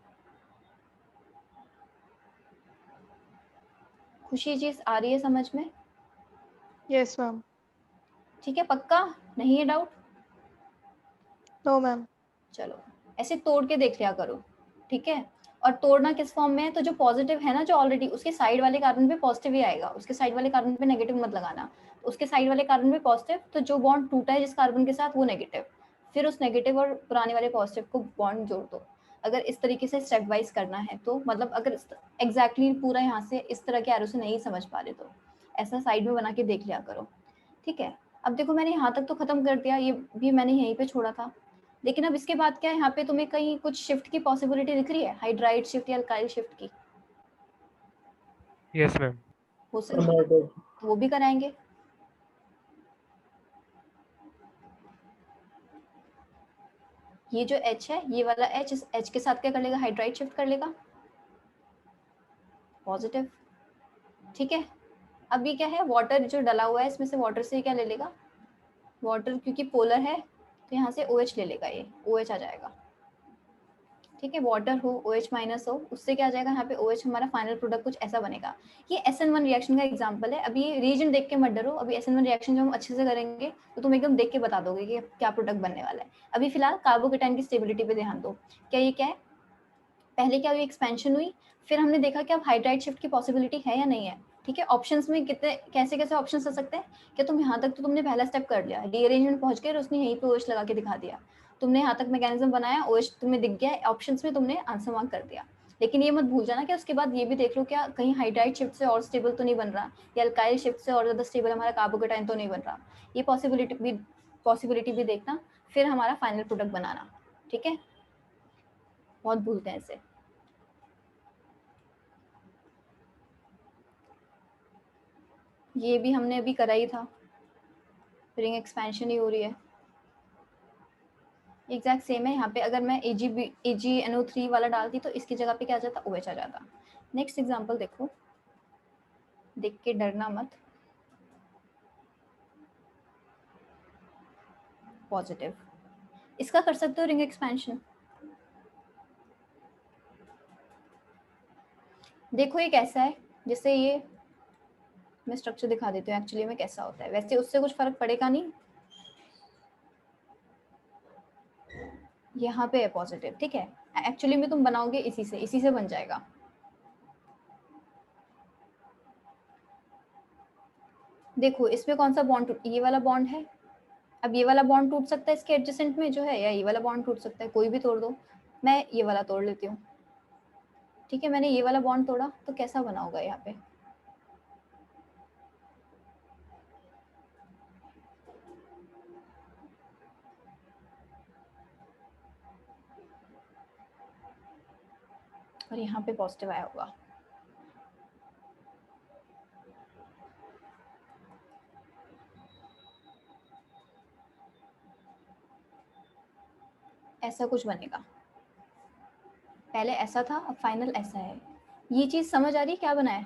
खुशी, चीज आ रही है समझ में? Yes, ma'am. ठीक है, पक्का नहीं है डाउट? No, ma'am. चलो ऐसे तोड़ के देख लिया करो, ठीक है। और तोड़ना किस फॉर्म में है? तो जो पॉजिटिव है ना, जो ऑलरेडी, उसके साइड वाले कार्बन पे पॉजिटिव ही आएगा, उसके साइड वाले कार्बन पे नेगेटिव मत लगाना। तो उसके साइड वाले कार्बन पे पॉजिटिव, तो जो बॉन्ड टूटा है जिस कार्बन के साथ वो नेगेटिव, फिर उस नेगेटिव और पुराने वाले पॉजिटिव को बॉन्ड जोड़ दो। अगर इस तरीके से स्टेप वाइज करना है तो, मतलब अगर एग्जैक्टली पूरा यहाँ से इस तरह के एरो से नहीं समझ पा रहे तो ऐसा साइड में बना के देख लिया करो, ठीक है। अब देखो मैंने यहाँ तक तो खत्म कर दिया, ये भी मैंने यहीं पे छोड़ा था। लेकिन अब इसके बाद क्या है? यहाँ पे तुम्हें कहीं कुछ शिफ्ट की पॉसिबिलिटी दिख रही है, हाइड्राइड शिफ्ट या अल्काइल शिफ्ट की? Yes ma'am. हो सकता है तो वो भी कराएंगे। ये जो H है, ये वाला H, इस H के साथ क्या कर लेगा? हाइड्राइड शिफ्ट कर लेगा, पॉजिटिव, ठीक है। अब ये क्या है? वाटर जो डला हुआ है, इसमें से वाटर से क्या ले लेगा? वाटर, क्योंकि पोलर है तो यहाँ से OH ले लेगा, ये OH आ जाएगा, ठीक है। वाटर हो, OH माइनस हो, उससे क्या आ जाएगा? यहाँ पे OH, हमारा फाइनल प्रोडक्ट कुछ ऐसा बनेगा। ये SN1 रिएक्शन का एग्जांपल है। अभी ये रीजन देख के मत डरो, अभी SN1 रिएक्शन जब हम अच्छे से करेंगे तो तुम एकदम देख के बता दोगे कि क्या प्रोडक्ट बनने वाला है। अभी फिलहाल कार्बोकेटाइन की स्टेबिलिटी पे ध्यान दो। क्या ये क्या है? पहले क्या हुई? एक्सपेंशन हुई, फिर हमने देखा कि अब हाइड्राइड शिफ्ट की पॉसिबिलिटी है या नहीं है, ठीक है। ऑप्शंस में कितने कैसे कैसे ऑप्शंस आ सकते हैं? क्या तुम यहाँ तक तो तुमने पहला स्टेप कर लिया, रीअरेंजमेंट पहुंच गए और उसने यहीं पे OH लगा के दिखा दिया, तुमने यहाँ तक मैकेनिज्म बनाया, OH तुम्हें दिख गया, ऑप्शंस में तुमने आंसर मार्क कर दिया। लेकिन ये मत भूल जाना कि उसके बाद ये भी देख लो क्या कहीं हाइड्राइड शिफ्ट से और स्टेबल तो नहीं बन रहा, या अल्काइल शिफ्ट से और ज्यादा स्टेबल हमारा कार्बोकेटाइन तो नहीं बन रहा। ये पॉसिबिलिटी भी देखना, फिर हमारा फाइनल प्रोडक्ट बनाना, ठीक है। बहुत भूलते हैं इसे। ये भी हमने अभी करा ही था, रिंग एक्सपेंशन ही हो रही है, एग्जैक्ट सेम है। यहाँ पे अगर मैं AgNO3 वाला डालती तो इसकी जगह पे क्या आ जाता? OH आ जाता। नेक्स्ट एग्जांपल देखो, देख के डरना मत। पॉजिटिव। इसका कर सकते हो रिंग एक्सपेंशन। देखो ये कैसा है, जैसे ये मैं स्ट्रक्चर दिखा देती हूँ एक्चुअली में कैसा होता है। वैसे उससे कुछ फर्क पड़ेगा नहीं, यहाँ पे है पॉजिटिव, ठीक है। एक्चुअली में तुम बनाओगे इसी से बन जाएगा। देखो इसमें कौन सा बॉन्ड, ये वाला बॉन्ड है। अब ये वाला बॉन्ड टूट सकता है इसके एडजेसेंट में जो है, या ये वाला बॉन्ड टूट सकता है, कोई भी तोड़ दो। मैं ये वाला तोड़ लेती हूँ, ठीक है। मैंने ये वाला बॉन्ड तोड़ा तो कैसा बना होगा यहाँ पे, और यहाँ पे पॉजिटिव आया होगा। ऐसा कुछ बनेगा। पहले ऐसा था, अब फाइनल ऐसा है। ये चीज समझ आ रही है क्या बना है?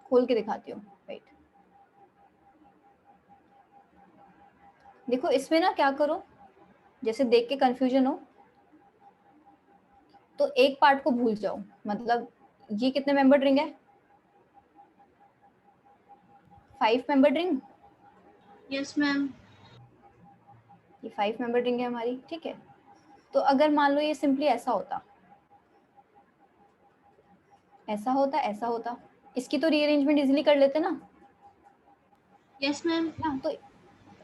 खोल के दिखाती हूँ, वेट। देखो इसमें ना क्या करो, जैसे देख के कंफ्यूजन हो तो एक पार्ट को भूल जाओ। मतलब ये कितने मेंबर रिंग है? 5 मेंबर रिंग। Yes, ma'am. ये 5 मेंबर रिंग है हमारी, ठीक है। तो अगर मान लो ये सिंपली ऐसा होता, ऐसा होता, ऐसा होता, इसकी तो रीअरेंजमेंट इजीली कर लेते ना। Yes, ma'am. ना तो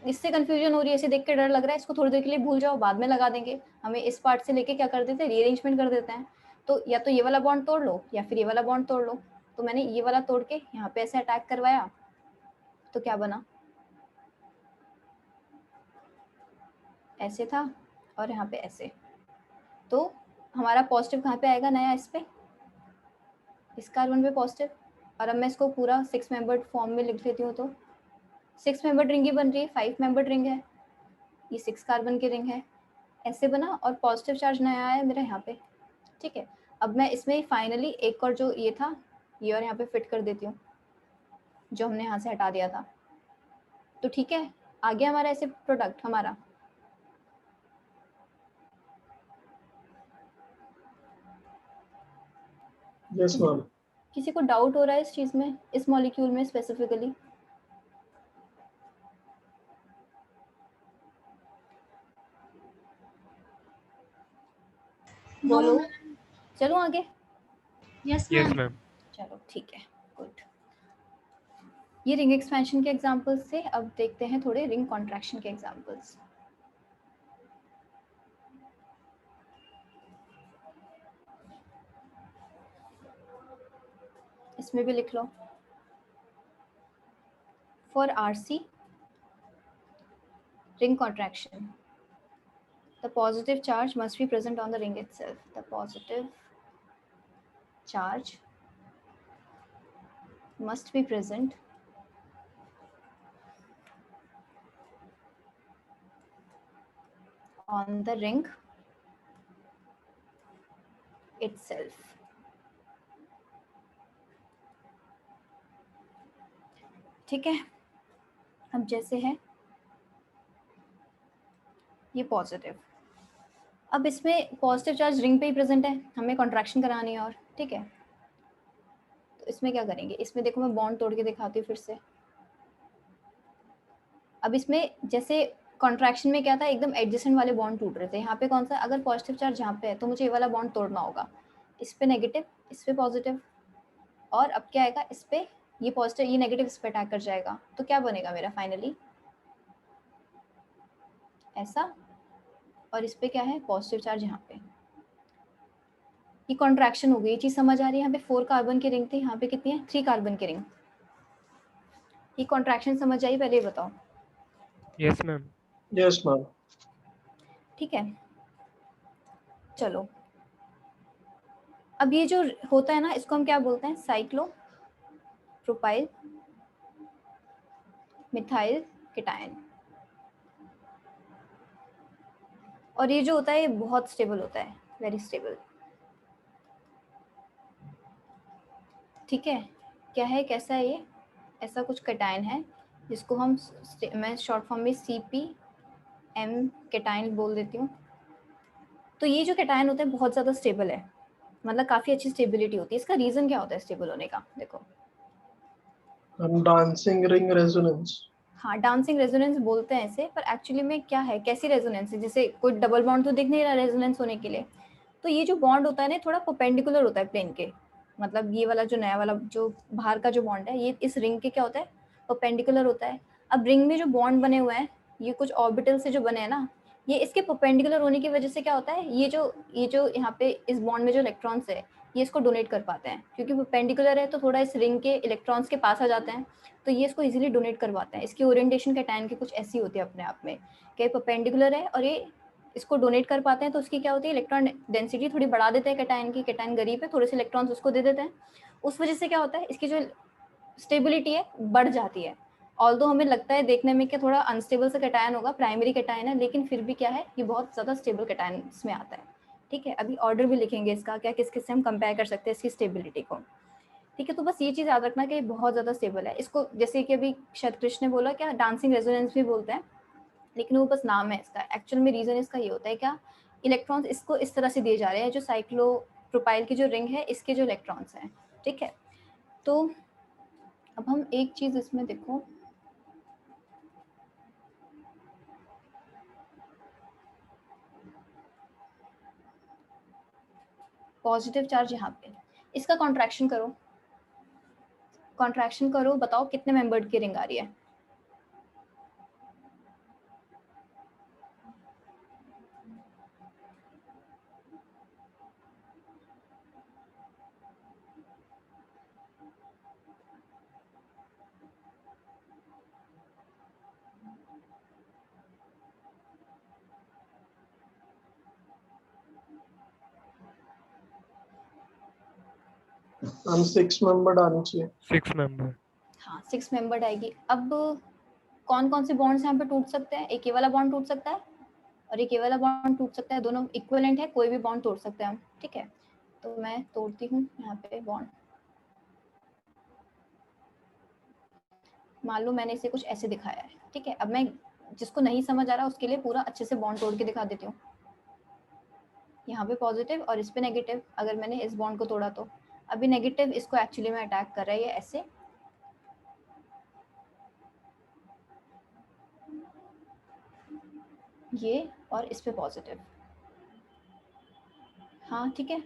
इससे कंफ्यूजन हो रही है, इसे देख के डर लग रहा है, इसको थोड़ी देर के लिए भूल जाओ, बाद में लगा देंगे। हमें इस पार्ट से लेके क्या कर देते हैं, रीअरेंजमेंट कर देते हैं। तो या तो ये वाला बॉन्ड तोड़ लो या फिर ये वाला बॉन्ड तोड़ लो। तो मैंने ये वाला तोड़ के यहाँ पे ऐसे अटैक करवाया, तो क्या बना, ऐसे था और यहाँ पे ऐसे। तो हमारा पॉजिटिव कहाँ पे आएगा नया, इस पे, इस कार्बन पे पॉजिटिव। और अब मैं इसको पूरा 6 मेंबर्ड फॉर्म में लिख लेती हूँ, तो 6 मेंबर्ड रिंग ही बन रही है, 5 मेंबर्ड रिंग है, ये 6 कार्बन की रिंग है, ऐसे बना। और पॉजिटिव चार्ज नया आया मेरा यहाँ पे, ठीक है। अब मैं इसमें फाइनली एक और जो ये था, ये और यहाँ पे फिट कर देती हूँ, जो हमने यहाँ से हटा दिया था। तो ठीक है, आ गया हमारा ऐसे प्रोडक्ट हमारा। Yes, ma'am. किसी को डाउट हो रहा है इस चीज में, इस मॉलिक्यूल में स्पेसिफिकली? No, बोलो, ma'am. चलो आगे। Yes, Yes, ma'am. ma'am. चलो ठीक है, गुड। ये रिंग एक्सपेंशन के एग्जांपल्स थे। अब देखते हैं थोड़े रिंग कॉन्ट्रैक्शन के एग्जांपल्स। इसमें भी लिख लो। For RC ring contraction, the positive charge must be present on the ring itself. The positive charge must be present on the ring itself. ठीक है। अब जैसे है ये पॉजिटिव, अब इसमें पॉजिटिव चार्ज रिंग पे ही प्रेजेंट है, हमें कॉन्ट्रैक्शन करानी है और, ठीक है। तो इसमें क्या करेंगे, इसमें देखो मैं बॉन्ड तोड़ के दिखाती हूँ फिर से। अब इसमें जैसे कॉन्ट्रैक्शन में क्या था, एकदम एडजेसेंट वाले बॉन्ड टूट रहे थे। यहाँ पे कौन सा, अगर पॉजिटिव चार्ज यहाँ पे है तो मुझे ये वाला बॉन्ड तोड़ना होगा। इस पे नेगेटिव, इस पे पॉजिटिव, और अब क्या आएगा, इस पे ये पॉजिटिव, ये नेगेटिव इस पे अटैक कर जाएगा। तो क्या बनेगा मेरा फाइनली, ऐसा। और इस पे क्या है, पॉजिटिव चार्ज यहाँ पे। ये कॉन्ट्रैक्शन हो गई, ये चीज समझ आ रही है। यहाँ पे 4 कार्बन की रिंग थी, यहाँ पे कितनी है, 3 कार्बन की रिंग। ये कॉन्ट्रैक्शन समझ आई, पहले ये बताओ। Yes, ma'am. Yes, ma'am. ठीक है, चलो। अब ये जो होता है ना, इसको हम क्या बोलते हैं, साइक्लो प्रोपाइल मिथाइल कीटायन। और ये जो होता है ये बहुत स्टेबल होता है, वेरी स्टेबल। ठीक है, क्या है, कैसा है ये, ऐसा कुछ कीटायन है जिसको हम, मैं शॉर्ट फॉर्म में CP M केटाइन बोल देती हूँ। तो ये जो केटाइन होता है बहुत ज़्यादा स्टेबल है, मतलब काफ़ी अच्छी स्टेबिलिटी होती है। इसका रीज़न क्या होता है स्टेबल होने का? देखो, डांसिंग रिंग रेजोनेंस। हाँ डांसिंग रेजोनेंस बोलते हैं इसे, पर एक्चुअली में क्या है, कैसी रेजोनेंस है? जैसे कोई डबल बॉन्ड तो दिख नहीं रहा रेजोनेंस होने के लिए। तो ये जो बॉन्ड होता है ना थोड़ा परपेंडिकुलर होता है प्लेन के, मतलब ये वाला जो नया वाला जो बाहर का जो बॉन्ड है ये इस रिंग के क्या होता है, परपेंडिकुलर होता है। अब रिंग में जो बॉन्ड बने हुए हैं ये कुछ ऑर्बिटल से जो बने हैं ना, ये इसके परपेंडिकुलर होने की वजह से क्या होता है, ये जो यहाँ पे इस बॉन्ड में जो इलेक्ट्रॉन्स है ये इसको डोनेट कर पाते हैं, क्योंकि परपेंडिकुलर है तो थोड़ा इस रिंग के इलेक्ट्रॉन्स के पास आ जाते हैं, तो ये इसको इजीली डोनेट करवाते हैं। इसकी ओरिएंटेशन कैटायन की कुछ ऐसी होती है अपने आप में कि परपेंडिकुलर है और ये इसको डोनेट कर पाते हैं, तो उसकी क्या होती है, इलेक्ट्रॉन डेंसिटी थोड़ी बढ़ा देते हैं कैटायन की। कैटायन गरीब है, थोड़े से इलेक्ट्रॉन्स उसको दे देते हैं, उस वजह से क्या होता है इसकी जो स्टेबिलिटी है बढ़ जाती है। ऑल्दो हमें लगता है देखने में कि थोड़ा अनस्टेबल सा कैटायन होगा, प्राइमरी कैटायन है, लेकिन फिर भी क्या है ये बहुत ज़्यादा स्टेबल कैटायन इसमें आता है। ठीक है, अभी ऑर्डर भी लिखेंगे इसका, क्या किस किस से हम कंपेयर कर सकते हैं इसकी स्टेबिलिटी को। ठीक है, तो बस ये चीज़ याद रखना कि बहुत ज़्यादा स्टेबल है। इसको जैसे कि अभी शायद कृष्ण ने बोला क्या डांसिंग रेजोनेंस भी बोलते हैं, लेकिन वो बस नाम है इसका, एक्चुअल में रीज़न इसका ये होता है क्या, इलेक्ट्रॉन्स इसको इस तरह से दिए जा रहे हैं, जो साइक्लोप्रोपाइल की जो रिंग है इसके जो इलेक्ट्रॉन्स हैं। ठीक है, तो अब हम एक चीज़ इसमें देखो, पॉजिटिव चार्ज यहाँ पे, इसका कॉन्ट्रैक्शन करो, बताओ कितने मेंबर्ड की रिंग आ रही है? हम 6 मेंबर आनी चाहिए। 6 member. हाँ 6 मेंबर्ड आएगी। अब कौन कौन से बॉन्ड्स यहाँ पे टूट सकते हैं? एक ये वाला बॉन्ड टूट सकता है और एक ये वाला बॉन्ड टूट सकता है, दोनों इक्विवेलेंट है, कोई भी बॉन्ड तोड़ सकते हैं हम। ठीक है, तो मैं तोड़ती हूँ यहाँ पे बॉन्ड। मान लो मैंने इसे कुछ ऐसे दिखाया है। ठीक है, अब मैं जिसको नहीं समझ आ रहा उसके लिए पूरा अच्छे से बॉन्ड तोड़ के दिखा देती हूँ। यहाँ पे पॉजिटिव और इस पे नेगेटिव, अगर मैंने इस बॉन्ड को तोड़ा तो अभी नेगेटिव इसको एक्चुअली में अटैक कर रहा है, ये ऐसे, ये और इस पे पॉजिटिव। हाँ ठीक है,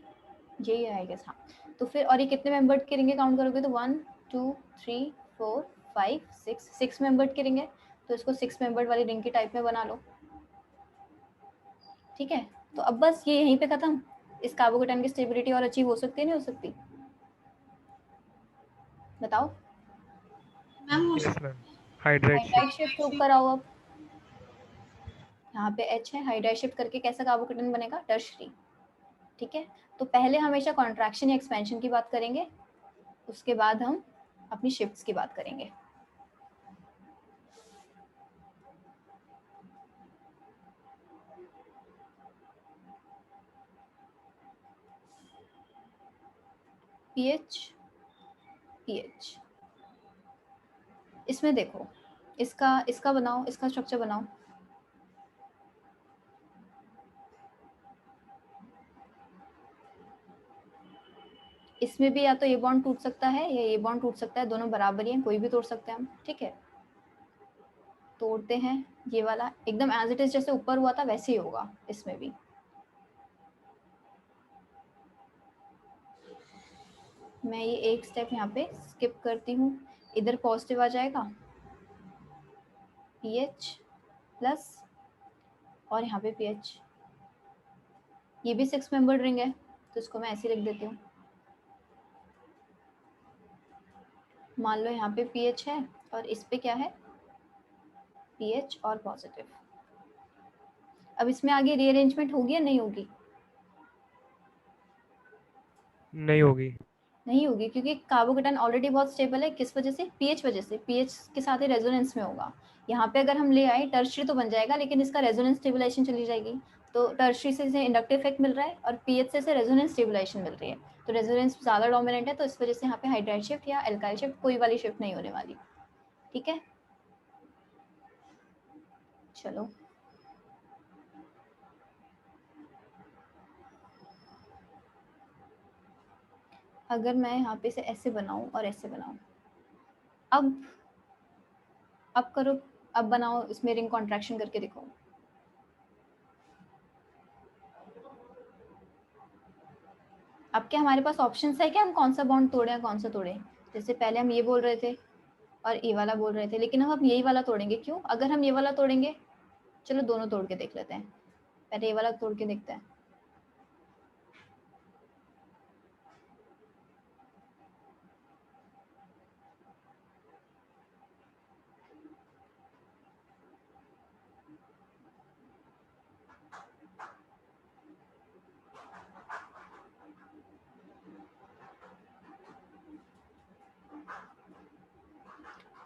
यही आएगा। हाँ तो फिर और ये कितने मेंबर्ड के रिंगे काउंट करोगे तो 1 2 3 4 5 6 मेंबर्ड के रिंग है, तो इसको 6 मेंबर्ड वाली रिंग की टाइप में बना लो। ठीक है, तो अब बस ये यहीं पे खत्म। इस कार्बोकेटाइन की स्टेबिलिटी और अचीव हो सकती है नहीं हो सकती, बताओ? Ma'am Yes, ma'am. Hydride shift. Hydride shift ऊपर आओ। अब यहाँ पे H है, हाइड्राइड शिफ्ट करके कैसा कार्बोकेटाइन बनेगा? टर्शरी। ठीक है, तो पहले हमेशा कॉन्ट्रैक्शन या एक्सपेंशन की बात करेंगे, उसके बाद हम अपनी शिफ्ट्स की बात करेंगे। पीएच इसमें देखो, इसका बनाओ, इसका स्ट्रक्चर बनाओ। इसमें भी या तो ये बॉन्ड टूट सकता है या ये बॉन्ड टूट सकता है, दोनों बराबर ही हैं, कोई भी तोड़ सकते हैं हम। ठीक है, तोड़ते हैं, ये वाला एकदम एज इट इज जैसे ऊपर हुआ था वैसे ही होगा इसमें भी। मैं ये एक स्टेप यहाँ पे स्किप करती हूँ, इधर पॉजिटिव आ जाएगा पीएच प्लस, और यहाँ पे पीएच, ये भी 6 मेंबर्ड रिंग है तो इसको मैं ऐसे लिख देती हूँ। मान लो यहाँ पे पीएच है और इस पे क्या है, पीएच और पॉजिटिव। अब इसमें आगे रीअरेंजमेंट होगी या नहीं होगी? नहीं होगी. नहीं होगी, क्योंकि कार्बोकेटाइन ऑलरेडी बहुत स्टेबल है। किस वजह से? पीएच वजह से, पीएच के साथ ही रेजोनेंस में होगा। यहाँ पे अगर हम ले आए टर्शरी तो बन जाएगा, लेकिन इसका रेजोनेंस स्टेबलाइजेशन चली जाएगी, तो टर्शरी से इसे इंडक्टिव इफेक्ट मिल रहा है और पीएच से इसे रेजोनेंस स्टेबलाइजेशन मिल रही है, तो रेजोनेंस ज़्यादा डोमिनेंट है, तो इस वजह से यहाँ पे हाइड्राइड शिफ्ट या एल्काइल शिफ्ट कोई वाली शिफ्ट नहीं होने वाली। ठीक है, चलो अगर मैं यहाँ पे से ऐसे बनाऊं और ऐसे बनाऊं, अब करो, अब बनाओ, इसमें रिंग कॉन्ट्रैक्शन करके दिखाओ। अब क्या हमारे पास ऑप्शंस है क्या, हम कौन सा बॉन्ड तोड़े या कौन सा तोड़े? जैसे पहले हम ये बोल रहे थे और ये वाला बोल रहे थे, लेकिन अब हम यही वाला तोड़ेंगे। क्यों? अगर हम ये वाला तोड़ेंगे, चलो दोनों तोड़ के देख लेते हैं। पहले ये वाला तोड़ के देखते हैं।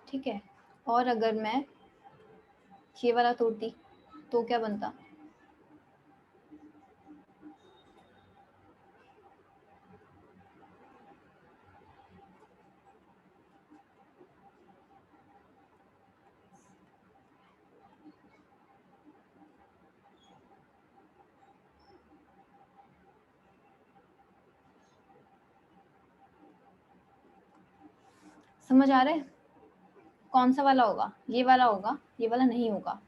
ठीक है, और अगर मैं ये वाला तोड़ती तो क्या बनता? समझ आ रहा है? कौन सा वाला होगा? ये वाला होगा, ये वाला नहीं होगा।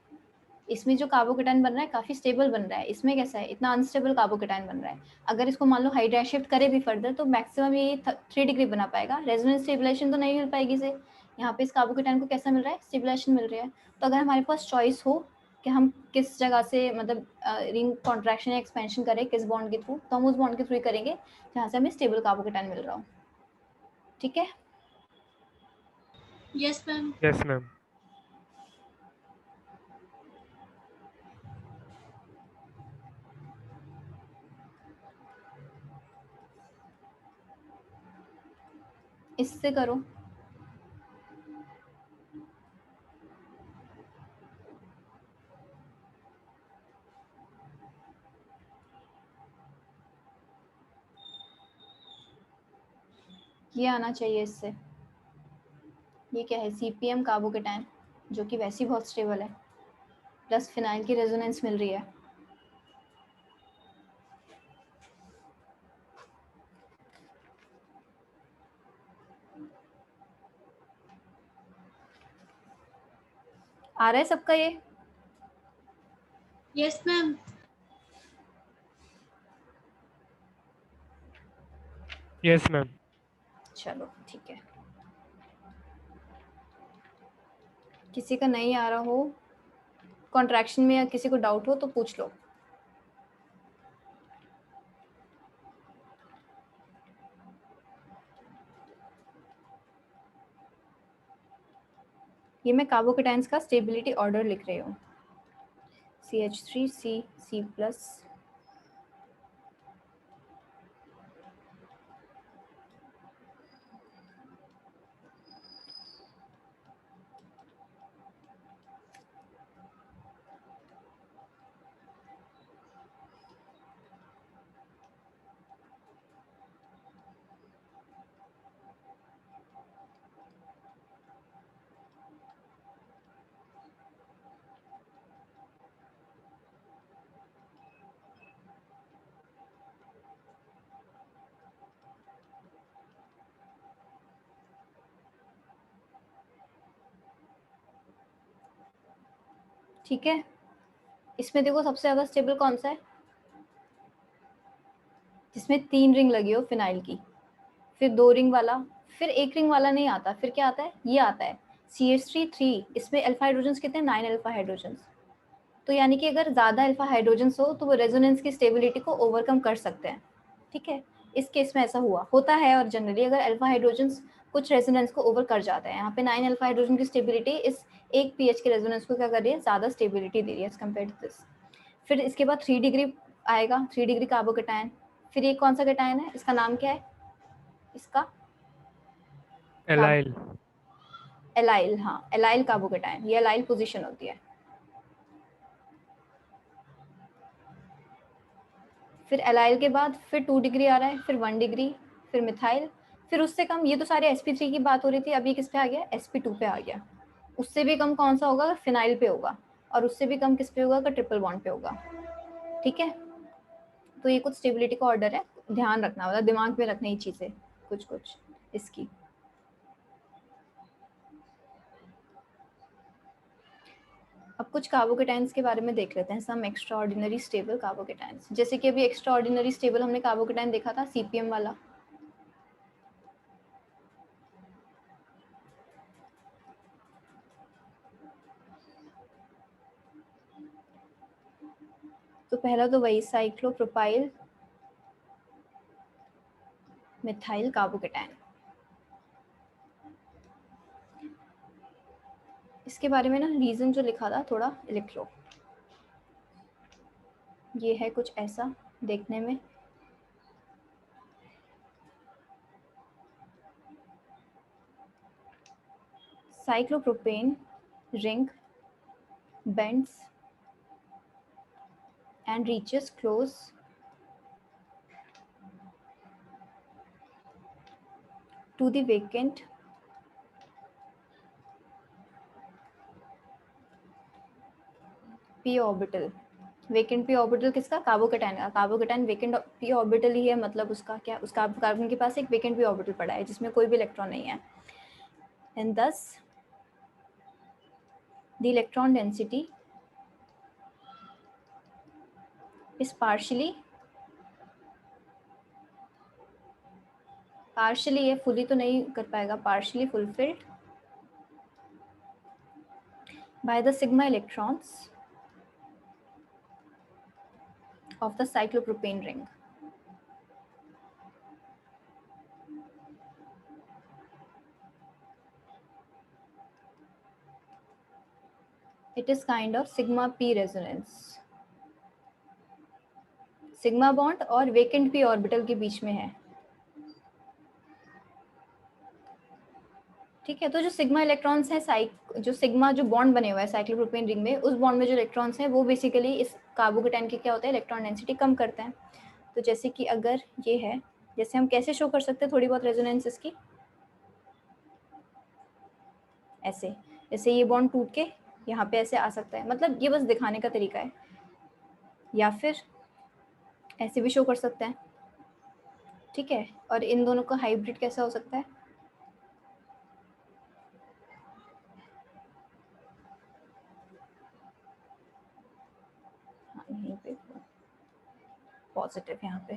इसमें जो कार्बोकेटाइन बन रहा है काफी स्टेबल बन रहा है, इसमें कैसा है, इतना अनस्टेबल कार्बोकेटाइन बन रहा है। अगर इसको मान लो हाइड्राइड शिफ्ट करे भी फर्दर तो मैक्सिमम ये 3 डिग्री बना पाएगा, रेजोनेंस स्टेबलाइजेशन तो नहीं मिल पाएगी इसे। यहाँ पे इस कार्बोकेटाइन को कैसा मिल रहा है? स्टेबलाइजेशन मिल रहा है। तो अगर हमारे पास चॉइस हो कि हम किस जगह से मतलब रिंग कॉन्ट्रैक्शन या एक्सपेंशन करें किस बॉन्ड के थ्रू, तो हम उस बॉन्ड के थ्रू करेंगे जहाँ से हमें स्टेबल कार्बोकेटाइन मिल रहा हो। ठीक है? Yes ma'am. Yes ma'am. इससे करो। ये आना चाहिए इससे। ये क्या है? CPM कार्बोकेटाइन, जो कि वैसे ही बहुत स्टेबल है, प्लस फिनाइल की रेजोनेंस मिल रही है। आ रहा है सबका ये? Yes ma'am. Yes ma'am. चलो ठीक है। किसी का नहीं आ रहा हो कॉन्ट्रैक्शन में या किसी को डाउट हो तो पूछ लो। ये मैं कार्बोकेटाइंस का स्टेबिलिटी ऑर्डर लिख रही हूँ। CH3 C+। ठीक है, इसमें देखो सबसे ज्यादा स्टेबल कौन सा है? जिसमें 3 रिंग लगी हो फिनाइल की, फिर 2 रिंग वाला, फिर 1 रिंग वाला नहीं आता, फिर क्या आता है? ये आता है CH3 3। इसमें अल्फा हाइड्रोजन्स कितने? 9 अल्फा हाइड्रोजन्स। तो यानी कि अगर ज़्यादा अल्फा हाइड्रोजन्स हो तो वो रेजोनेंस की स्टेबिलिटी को ओवरकम कर सकते हैं। ठीक है, इस केस में ऐसा होता है, और जनरली अगर अल्फा हाइड्रोजन्स कुछ रेजोनेंस को ओवर कर जाता है, यहाँ पे 9 अल्फा हाइड्रोजन की स्टेबिलिटी इस एक पीएच के रेजोनेंस को क्या कर रही है? ज़्यादा स्टेबिलिटी दे रही है एज कम्पेयर टू दिस। फिर इसके बाद 3 डिग्री आएगा, 3 डिग्री कार्बोकेटायन। फिर ये कौन सा कैटायन है? इसका नाम क्या है? इसका एलाइल। एलाइल। हाँ, एलाइल कार्बोकेटायन, ये एलाइल पोजीशन होती है। फिर एलाइल के बाद फिर 2 डिग्री आ रहा है, फिर 1 डिग्री, फिर मिथाइल, फिर उससे कम। ये तो सारे sp3 की बात हो रही थी, अभी किस पे आ गया? sp2 पे आ गया। उससे भी कम कौन सा होगा? फिनाइल पे होगा। और उससे भी कम किस पे होगा? ट्रिपल बॉन्ड पे होगा। ठीक है, तो ये कुछ स्टेबिलिटी का ऑर्डर है, ध्यान रखना, मतलब दिमाग में रखना ये चीजें। कुछ इसकी। अब कुछ कार्बोकेटाइंस के बारे में देख लेते हैं, some extra ordinary stable carbocations. जैसे कि अभी एक्स्ट्रा ऑर्डिनरी स्टेबल हमने कार्बोकेटाइन देखा था CPM वाला, तो पहला तो वही साइक्लोप्रोपाइल मिथाइल कार्बोकेटाइन। इसके बारे में ना रीजन जो लिखा था थोड़ा लिख लो। ये है कुछ ऐसा देखने में, cyclopropane ring bends and reaches close to the vacant p orbital। Vacant p orbital किसका? कार्बोकेटाइन का। कार्बोकेटाइन वेकेंट p ऑर्बिटल ही है, मतलब उसका क्या, उसका कार्बन के पास एक वेकेंट p ऑर्बिटल पड़ा है जिसमें कोई भी इलेक्ट्रॉन नहीं है। And thus the electron density is partially है, फुली तो नहीं कर पाएगा, partially fulfilled by the sigma electrons of the cyclopropane ring। It is kind of sigma p resonance। Sigma bond और वेकेंट p ऑर्बिटल के बीच में है, ठीक है। तो जो सिग्मा इलेक्ट्रॉन्स हैं, जो सिग्मा जो बॉन्ड बने हुआ है साइक्लोप्रोपेन रिंग में, उस बॉन्ड में जो इलेक्ट्रॉन्स हैं वो बेसिकली इस कार्बोकेटाइन की क्या होता है, इलेक्ट्रॉन डेंसिटी कम करते हैं। तो जैसे कि अगर ये है, जैसे हम कैसे शो कर सकते हैं थोड़ी बहुत रेजोनेंस इसकी, ऐसे, जैसे ये बॉन्ड टूट के यहाँ पे ऐसे आ सकता है, मतलब ये बस दिखाने का तरीका है। या फिर ऐसे भी शो कर सकते हैं, ठीक है। और इन दोनों का हाइब्रिड कैसा हो सकता है, यहीं पे पॉजिटिव यहाँ पे,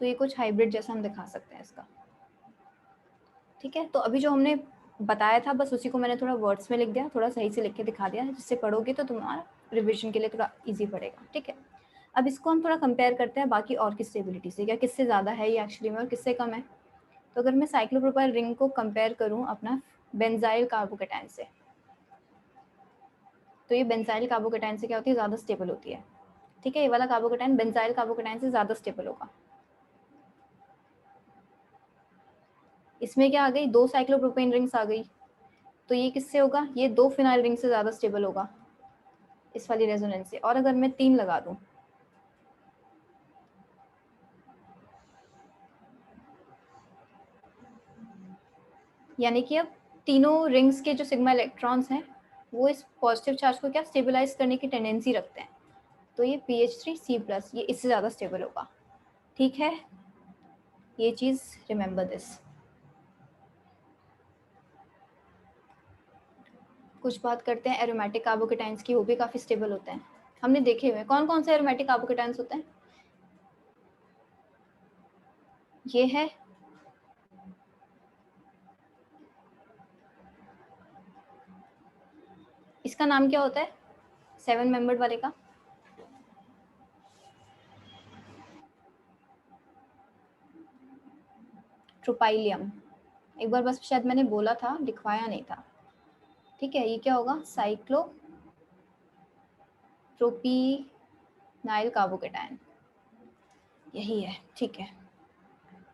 तो ये कुछ हाइब्रिड जैसा हम दिखा सकते हैं इसका, ठीक है। तो अभी जो हमने बताया था बस उसी को मैंने थोड़ा वर्ड्स में लिख दिया, थोड़ा सही से लिख के दिखा दिया, जिससे पढ़ोगे तो तुम्हारा रिविजन के लिए थोड़ा इजी पड़ेगा, ठीक है। अब इसको हम थोड़ा कंपेयर करते हैं बाकी और की स्टेबिलिटी से, क्या किससे ज़्यादा है ये एक्चुअली में और किससे कम है। तो अगर मैं साइक्लोप्रोपाइल रिंग को कंपेयर करूँ अपना बेंजाइल कार्बोकेटाइन से, तो ये बेंजाइल कार्बोकेटाइन से क्या होती है, ज़्यादा स्टेबल होती है, ठीक है। ये वाला कार्बोकेटाइन बेंजाइल कार्बोकेटाइन से ज़्यादा स्टेबल होगा। इसमें क्या आ गई, 2 साइक्लोप्रोपेन रिंग्स आ गई, तो ये किससे होगा, ये 2 फिनाइल रिंग से ज़्यादा स्टेबल होगा इस वाली रेजोनेंस से। और अगर मैं 3 लगा दूं, यानी कि अब तीनों रिंग्स के जो सिग्मा इलेक्ट्रॉन्स हैं वो इस पॉजिटिव चार्ज को क्या स्टेबलाइज करने की टेंडेंसी रखते हैं, तो ये PH3C+ ये इससे ज़्यादा स्टेबल होगा, ठीक है। ये चीज़ रिमेंबर दिस। कुछ बात करते हैं एरोमेटिक कार्बोकेटाइंस की, वो भी काफ़ी स्टेबल होते हैं, हमने देखे हुए। कौन कौन से एरोमेटिक कार्बोकेटाइंस होते हैं, ये है इसका नाम क्या होता है 7 मेंबर्ड वाले का, ट्रोपाइलियम। एक बार बस शायद मैंने बोला था, लिखवाया नहीं था, ठीक है। ये क्या होगा, साइक्लोप्रोपीनाइल कार्बोकेटाइन, यही है, ठीक है।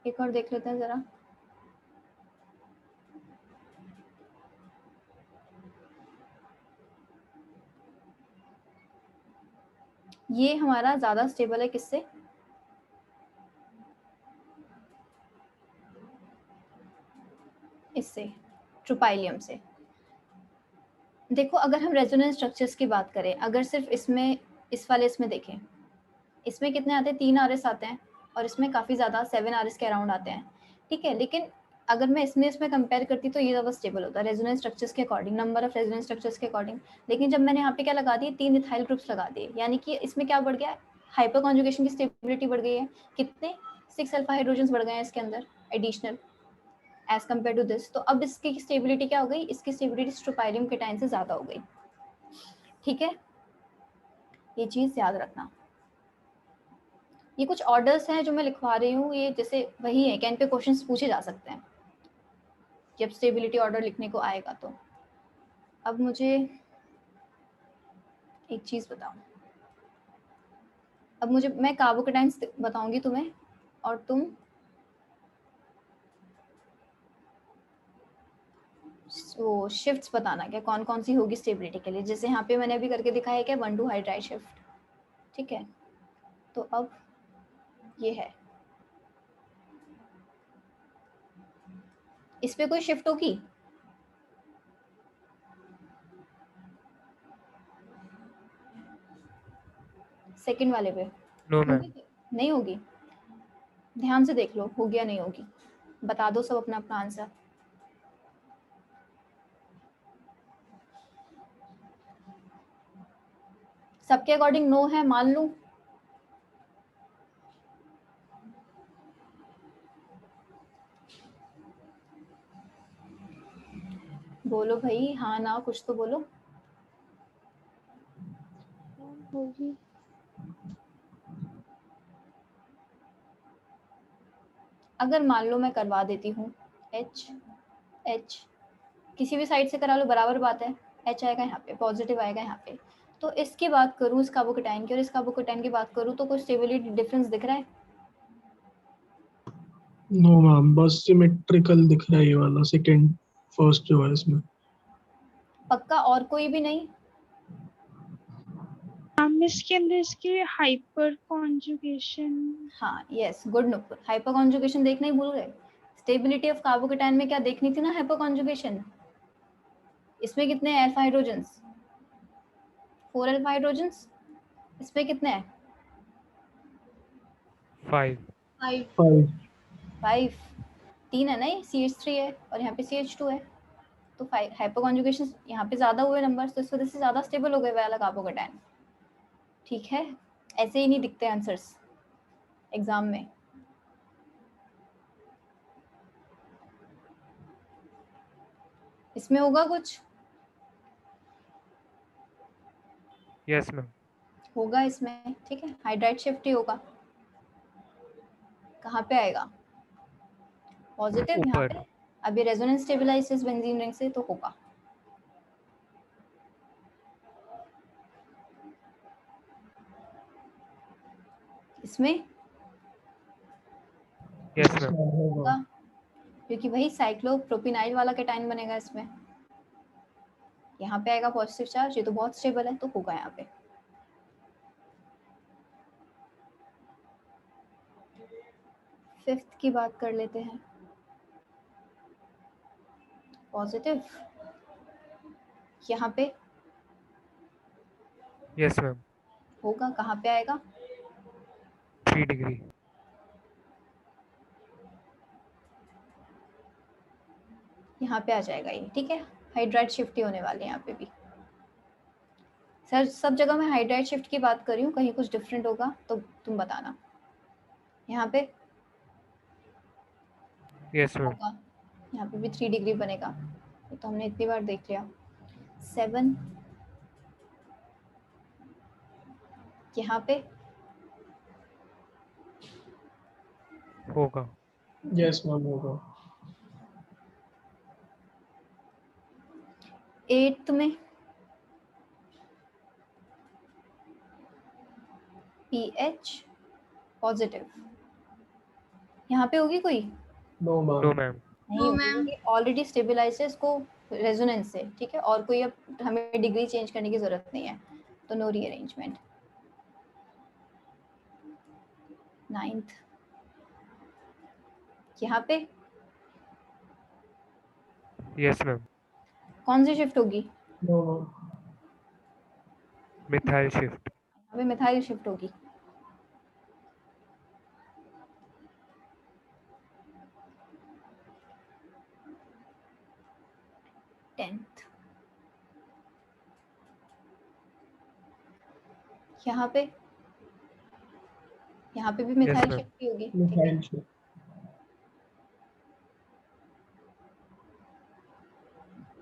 एक और देख लेते हैं जरा, ये हमारा ज्यादा स्टेबल है किससे, इससे, ट्रोपाइलियम से। देखो अगर हम रेजोनेंस स्ट्रक्चर्स की बात करें, अगर सिर्फ इसमें इस वाले इसमें देखें, इसमें कितने आते हैं, 3 RS आते हैं, और इसमें काफ़ी ज़्यादा 7 RS के अराउंड आते हैं। ठीक है, लेकिन अगर मैं इसमें कंपेयर करती तो ये ज़्यादा स्टेबल होता है रेजोनेंस स्ट्रक्चर्स के according, number of resonance structures के अकॉर्डिंग। लेकिन जब मैंने यहाँ पे क्या लगा दिए, 3 इथाइल ग्रुप्स लगा दिए, यानी कि इसमें क्या बढ़ गया, हाइपर कॉन्जुगेशन की स्टेबिलिटी बढ़ गई है। कितने, 6 अल्फा हाइड्रोजन्स बढ़ गए हैं इसके अंदर additional as compared to this. तो अब इसकी स्टेबिलिटी क्या हो गई, इसकी स्टेबिलिटी स्ट्रोपाइलियम केटाइन से ज़्यादा हो गई। ठीक है, ये चीज़ याद रखना। ये कुछ ऑर्डर्स हैं जो मैं लिखवा रही हूँ, ये जैसे वही है, कैन पे क्वेश्चंस पूछे जा सकते हैं जब स्टेबिलिटी ऑर्डर लिखने को आएगा। तो अब मुझे एक चीज़ बताओ, अब मुझे, मैं कार्बोकेटाइंस बताऊंगी तुम्हें और तुम वो शिफ्ट्स बताना क्या कौन कौन सी होगी स्टेबिलिटी के लिए। जैसे यहाँ पे मैंने अभी करके दिखाया है क्या, 1,2 हाइड्राइड शिफ्ट। ठीक है, तो अब ये है, इस पे कोई शिफ्ट होगी, सेकंड वाले पे नो मैम। होगी? नहीं होगी, ध्यान से देख लो होगी या नहीं होगी, बता दो सब अपना अपना आंसर। सबके अकॉर्डिंग नो है, मान लूं? बोलो भाई, हाँ ना, कुछ तो बोलो। होगी। अगर मान लो मैं करवा देती हूँ एच एच, किसी भी साइड से करा लो बराबर बात है, एच आएगा यहाँ पे, पॉजिटिव आएगा यहाँ पे। तो इसकी बात करूँ, इस कार्बोकेटाइन की और इस कार्बोकेटाइन की बात करूँ, तो कोई स्टेबिलिटी डिफरेंस दिख रहा है? नो मैम, बस सिमेट्रिकल दिख रहा है ये वाला सेकंड फर्स्ट जो है इसमें। पक्का, और कोई भी नहीं? मैम इसके अंदर इसके हाइपर कॉन्जुगेशन। हाँ, yes, good Nupur, hyper conjugation देखना ही भूल गए। स्टेबिलिटी ऑफ कार्बोकेटाइन में क्या देखनी थी ना, हाइपर कॉन्जुगेशन। इसमें कितने हैं अल्फा हाइड्रोजन्स, 4 अल्फा हाइड्रोजन्स। इसमें कितने हैं, 5। 5। 5। 5। 3 है ना, ये CH3 है और यहाँ पे CH2 है, तो हाइपर कॉन्जुगेशन यहाँ पे ज्यादा हुए नंबर, तो इस वजह से ज्यादा स्टेबल हो गए वाला कार्बोकेटाइन। ठीक है, ऐसे ही नहीं दिखते आंसर्स एग्जाम में। इसमें होगा कुछ, यस मैम। होगा इसमें, ठीक है, हाइड्राइड शिफ्ट ही होगा। कहाँ पे आएगा, पॉजिटिव यहाँ ऊपर। पे। अभी रेजोनेंस स्टेबलाइजेस बेंजीन रिंग से, तो होगा। इसमें यस मैम। होगा, क्योंकि वही साइक्लोप्रोपिनाइल वाला केटाइन बनेगा इसमें। यहाँ पे आएगा पॉजिटिव चार्ज, ये तो बहुत स्टेबल है, तो होगा यहाँ पे। फिफ्थ की बात कर लेते हैं, पॉजिटिव यहाँ पे यस मैम। होगा, कहाँ पे आएगा, 3 डिग्री। यहाँ पे आ जाएगा ये। ठीक है, हाइड्राइड शिफ्ट ही होने वाले हैं यहाँ पे भी। सर सब जगह मैं हाइड्राइड शिफ्ट की बात कर रही हूँ, कहीं कुछ डिफरेंट होगा तो तुम बताना। यहाँ पे यस मैम। होगा, यहाँ पे भी 3 डिग्री बनेगा, ये तो हमने इतनी बार देख लिया। 7 यहाँ पे होगा। यस मैम होगा। 8 में PH पॉजिटिव, यहाँ पे होगी कोई? No no ma'am. मैम। नहीं No, होगी, ma'am. क्योंकि ऑलरेडी स्टेबलाइज है इसको रेजोनेंस से। ठीक है, और कोई अब हमें डिग्री चेंज करने की जरूरत नहीं है, तो नो रीअरेंजमेंट। 9th यहाँ पे यस मैम। कौन सी शिफ्ट होगी, नो मिथाइल शिफ्ट। यहाँ पे मिथाइल शिफ्ट होगी। 10th। यहाँ पे भी मिथाइल ma'am. शिफ्ट की होगी, ठीक है। Methyl shift.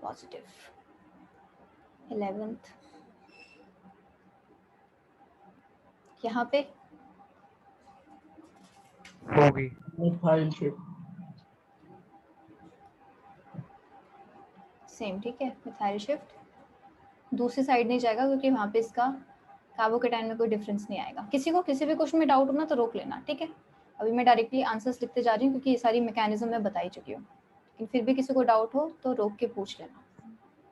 Positive 11th। यहाँ पे होगी। Methyl shift. सेम, ठीक है, मिथाइल शिफ्ट। दूसरी साइड नहीं जाएगा क्योंकि वहाँ पे इसका कार्बोकेटाइन में कोई डिफरेंस नहीं आएगा। किसी को किसी भी क्वेश्चन में डाउट हो ना तो रोक लेना, ठीक है। अभी मैं डायरेक्टली आंसर्स लिखते जा रही हूँ क्योंकि ये सारी मैकेनिज्म मैं बता ही चुकी हूँ, लेकिन फिर भी किसी को डाउट हो तो रोक के पूछ लेना।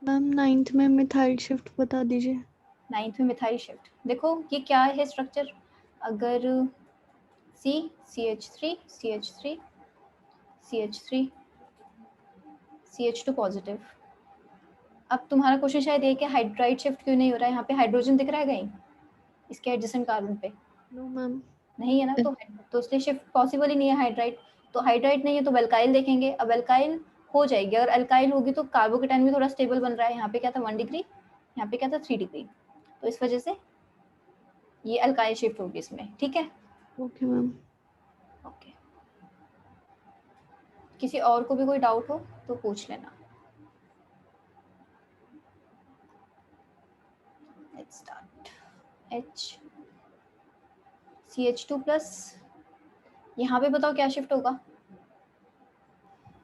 मैम 9th में मिथाइल शिफ्ट बता दीजिए। 9th में मिथाइल शिफ्ट, देखो ये क्या है स्ट्रक्चर। अगर CH3 CH3 CH3 CH2 positive. अब तुम्हारा क्वेश्चन शायद ये कि हाइड्राइड शिफ्ट क्यों नहीं हो रहा है, यहाँ पे हाइड्रोजन दिख रहा है कहीं इसके एडजेसेंट कार्बन पे? No ma'am. नहीं है ना, तो इसलिए शिफ्ट पॉसिबल ही नहीं है हाइड्राइड। तो हाइड्राइड नहीं है तो अल्काइल देखेंगे। अब अल्काइल हो जाएगी, अगर अल्काइल होगी तो कार्बोकेटाइन भी थोड़ा स्टेबल बन रहा है। यहाँ पे क्या था 1 डिग्री, यहाँ पे क्या था 3 डिग्री, तो इस वजह से ये अल्काइल शिफ्ट होगी इसमें, ठीक है। Okay ma'am. ओके, किसी और को भी कोई डाउट हो तो पूछ लेना। Let's start. H CH2 plus, यहाँ पे बताओ क्या शिफ्ट होगा?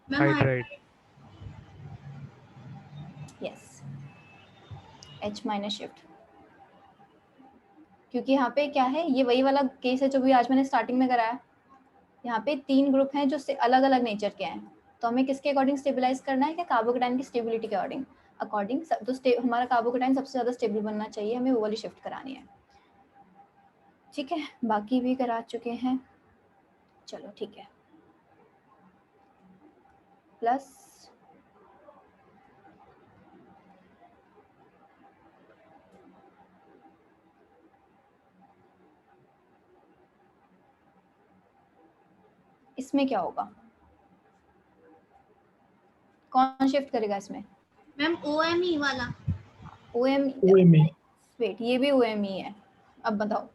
Hydride. Yes, H minus shift, क्योंकि यहाँ पे क्या है, ये वही वाला केस है जो भी आज मैंने स्टार्टिंग में कराया। यहाँ पे 3 ग्रुप हैं जो अलग अलग नेचर के हैं, तो हमें किसके अकॉर्डिंग स्टेबलाइज करना है? क्या कार्बोकेटाइन की स्टेबिलिटी के अकॉर्डिंग तो हमारा कार्बोकेटाइन सबसे ज्यादा स्टेबल बनना चाहिए, हमें वो वाली शिफ्ट करानी है, ठीक है। बाकी भी करा चुके हैं, चलो ठीक है। प्लस इसमें क्या होगा, कौन शिफ्ट करेगा इसमें? मैम OME वाला। OM, OME। वेट, ये भी OME है। अब बताओ।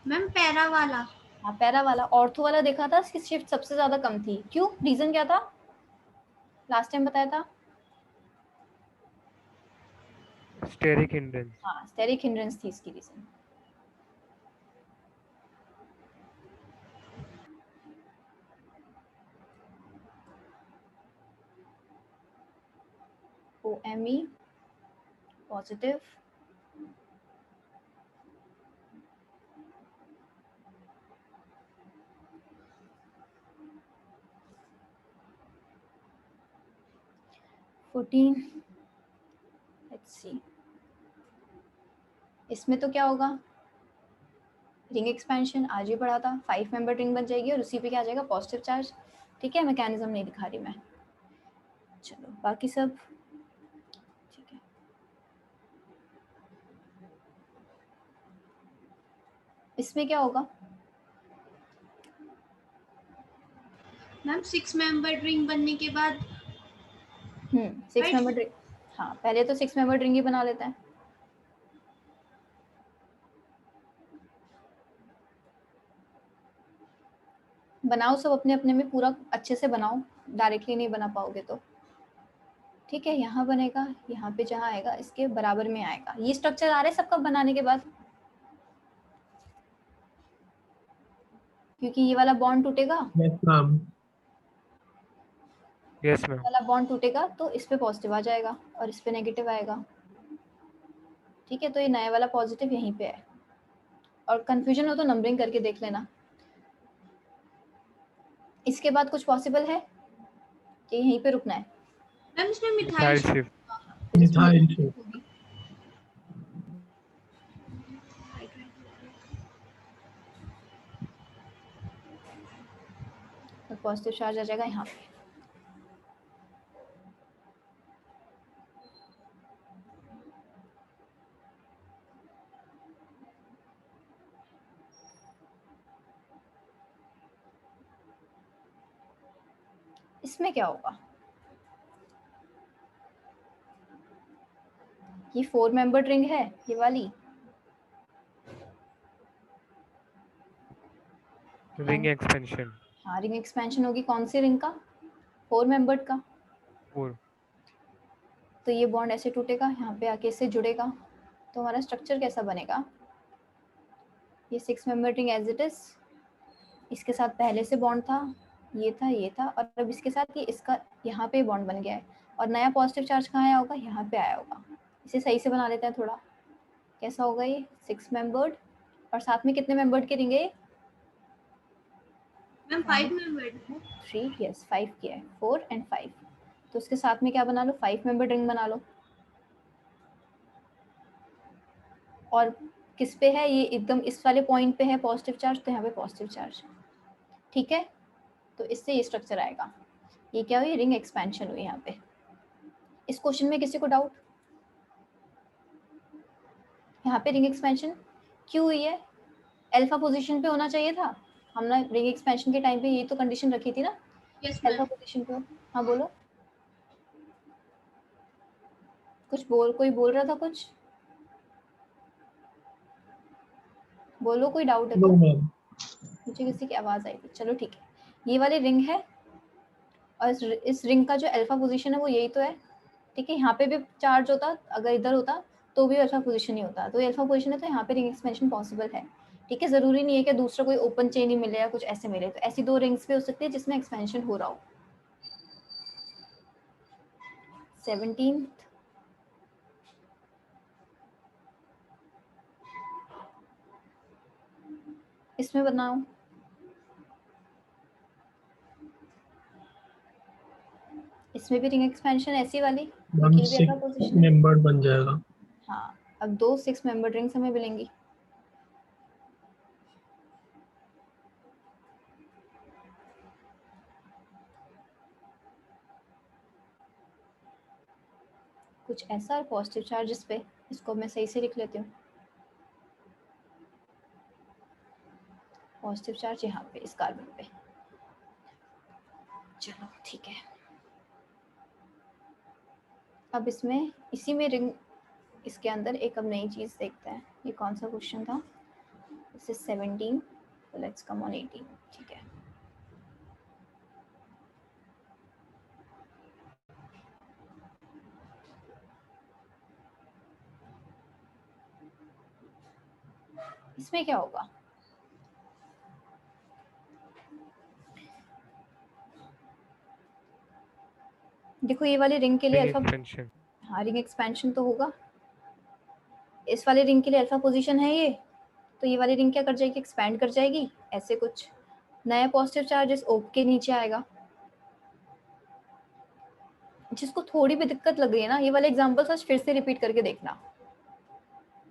मैम पैरा वाला। हाँ, पैरा वाला। ऑर्थो वाला देखा था, इसकी शिफ्ट सबसे ज्यादा कम थी, क्यों? रीजन क्या था? लास्ट टाइम बताया था। Steric hindrance. हाँ, स्टेरिक हिंड्रेंस थी इसकी reason. OME positive, let's see इसमें तो क्या होगा, रिंग एक्सपेंशन आज ही पढ़ा था, 5 मेंबर रिंग बन जाएगी और उसी पे क्या आ जाएगा, पॉजिटिव चार्ज, ठीक है। मैकेनिज्म नहीं दिखा रही मैं, चलो बाकी सब ठीक है। इसमें क्या होगा? मैम 6 मेंबर रिंग बनने के बाद 6 मेंबर रिंग, हाँ पहले तो 6 मेंबर रिंग ही बना लेते हैं। बनाओ सब अपने अपने में, पूरा अच्छे से बनाओ, डायरेक्टली नहीं बना पाओगे तो, ठीक है। यहाँ बनेगा, यहाँ पे जहाँ आएगा इसके बराबर में आएगा। ये स्ट्रक्चर आ रहा है सबका बनाने के बाद, क्योंकि ये वाला बॉन्ड टूटेगा, यस मैम। Yes ma'am. वाला बॉन्ड टूटेगा तो इस पे पॉजिटिव आ जाएगा और इस पे नेगेटिव आएगा, ठीक है। तो ये नया वाला पॉजिटिव यहीं पे है, और कंफ्यूजन हो तो नंबरिंग करके देख लेना। इसके बाद कुछ पॉसिबल है कि यहीं पे रुकना है? मैम इसमें मिथाइल मिथाइल शिफ्ट। फिर इसमें मिथाइल शिफ्ट। होगी। तो पॉजिटिव चार्ज आ जाएगा यहाँ पे। इसमें क्या होगा? ये 4 मेंबर्ड रिंग है ये वाली, रिंग एक्सपेंशन। हाँ रिंग एक्सपेंशन होगी कौन सी रिंग का? 4 मेंबर्ड का। 4। तो ये बॉन्ड ऐसे टूटेगा, यहाँ पे आके इससे जुड़ेगा, तो हमारा स्ट्रक्चर कैसा बनेगा? ये 6 membered ring as it is, इसके साथ पहले से बॉन्ड था, ये था ये था, और अब इसके साथ ये इसका यहाँ पे बॉन्ड बन गया है, और नया पॉजिटिव चार्ज कहाँ आया होगा? यहाँ पे आया होगा। इसे सही से बना लेते हैं थोड़ा, कैसा होगा ये? 6 मेंबर्ड, और साथ में कितने मेंबर्ड के रिंग है? Ma'am 5 membered. 3, यस 5 किया है, 4 एंड 5, तो उसके साथ में क्या बना लो? 5 मेंबर्ड रिंग बना लो। और किस पे है ये? एकदम इस वाले पॉइंट पे है पॉजिटिव चार्ज, तो यहाँ पे पॉजिटिव चार्ज, ठीक है। तो इससे ये स्ट्रक्चर आएगा। ये क्या हुई? रिंग एक्सपेंशन हुई यहाँ पे। इस क्वेश्चन में किसी को डाउट? यहाँ पे रिंग एक्सपेंशन क्यों हुई है? अल्फा पोजीशन पे होना चाहिए था, हमने रिंग एक्सपेंशन के टाइम पे ये तो कंडीशन रखी थी ना, यस अल्फा मैम। पोजीशन पे हो। हाँ बोलो, कोई बोल रहा था कुछ? बोलो, कोई डाउट है नो तो? मैम। मुझे किसी की आवाज आई थी, चलो ठीक है। ये वाली रिंग है, और इस रिंग का जो अल्फा पोजीशन है वो यही तो है, ठीक है। यहाँ पे भी चार्ज होता, अगर इधर होता तो भी अल्फा पोजीशन ही होता, तो ये अल्फा पोजीशन है, तो यहाँ पे रिंग एक्सपेंशन पॉसिबल है, ठीक है। जरूरी नहीं है कि दूसरा कोई ओपन चेन ही मिले या कुछ ऐसे मिले, तो ऐसी 2 रिंग्स भी हो सकती है जिसमें एक्सपेंशन हो रहा हो। 17 इसमें बनाओ, इसमें भी रिंग एक्सपेंशन ऐसी वाली, मैम ये भी अल्फा 6 पोजीशन है। मेंबर्ड बन जाएगा। हाँ, अब 2 6 मेंबर रिंग्स हमें मिलेंगी। कुछ ऐसा, और पॉजिटिव चार्ज इस पे, इसको मैं सही से लिख लेती हूँ। पॉजिटिव चार्ज यहाँ पे इस कार्बन पे, चलो ठीक है। अब इसमें इसी में रिंग, इसके अंदर एक अब नई चीज देखते हैं। ये कौन सा क्वेश्चन था? This is 17, so let's come on 18, ठीक है। इसमें क्या होगा? देखो ये वाली रिंग के लिए रिंग अल्फा, एक्सपेंशन। हाँ रिंग एक्सपेंशन तो होगा। इस वाली रिंग के लिए अल्फा पोजीशन है ये, तो ये वाली रिंग क्या कर जाएगी? एक्सपैंड कर जाएगी ऐसे कुछ। नया पॉजिटिव चार्ज इस ओप के नीचे आएगा। जिसको थोड़ी भी दिक्कत लग रही है ना, ये वाले एग्जांपल्स आज फिर से रिपीट करके देखना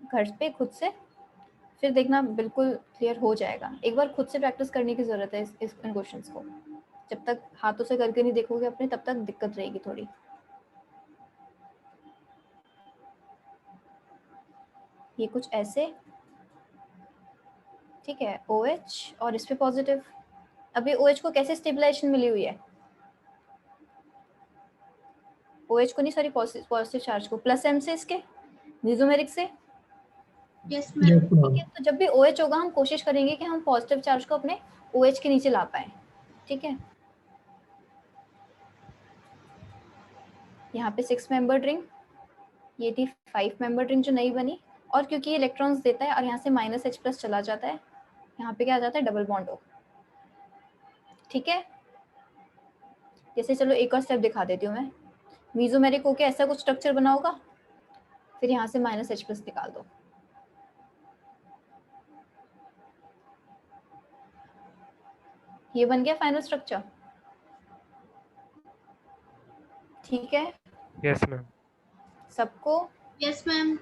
घर पे खुद से, फिर देखना बिल्कुल क्लियर हो जाएगा। एक बार खुद से प्रैक्टिस करने की जरूरत है इन क्वेश्चंस को। जब तक हाथों से करके नहीं देखोगे अपने, तब तक दिक्कत रहेगी थोड़ी। ये कुछ ऐसे, ठीक है। OH और इस पे पॉजिटिव। अब ये OH को कैसे स्टेबलाइजेशन मिली हुई है? OH को नहीं, सॉरी पॉजिटिव चार्ज को, प्लस M से, इसके निजोमेरिक से। Yes yes ma'am. ठीक मैम। है, तो जब भी OH होगा हम कोशिश करेंगे कि हम पॉजिटिव चार्ज को अपने OH के नीचे ला पाए, ठीक है। यहाँ पे 6 मेंबर्ड रिंग, ये थी 5 मेंबर्ड रिंग जो नई बनी, और क्योंकि ये इलेक्ट्रॉन्स देता है और यहाँ से -H+ चला जाता है, यहाँ पे क्या आ जाता है? डबल बॉन्ड O, ठीक है। जैसे चलो एक और स्टेप दिखा देती हूँ मैं। मीजोमेरिक होके ऐसा कुछ स्ट्रक्चर बना होगा, फिर यहाँ से -H+ निकाल दो, ये बन गया फाइनल स्ट्रक्चर, ठीक है यस मैम। सबको। Yes ma'am.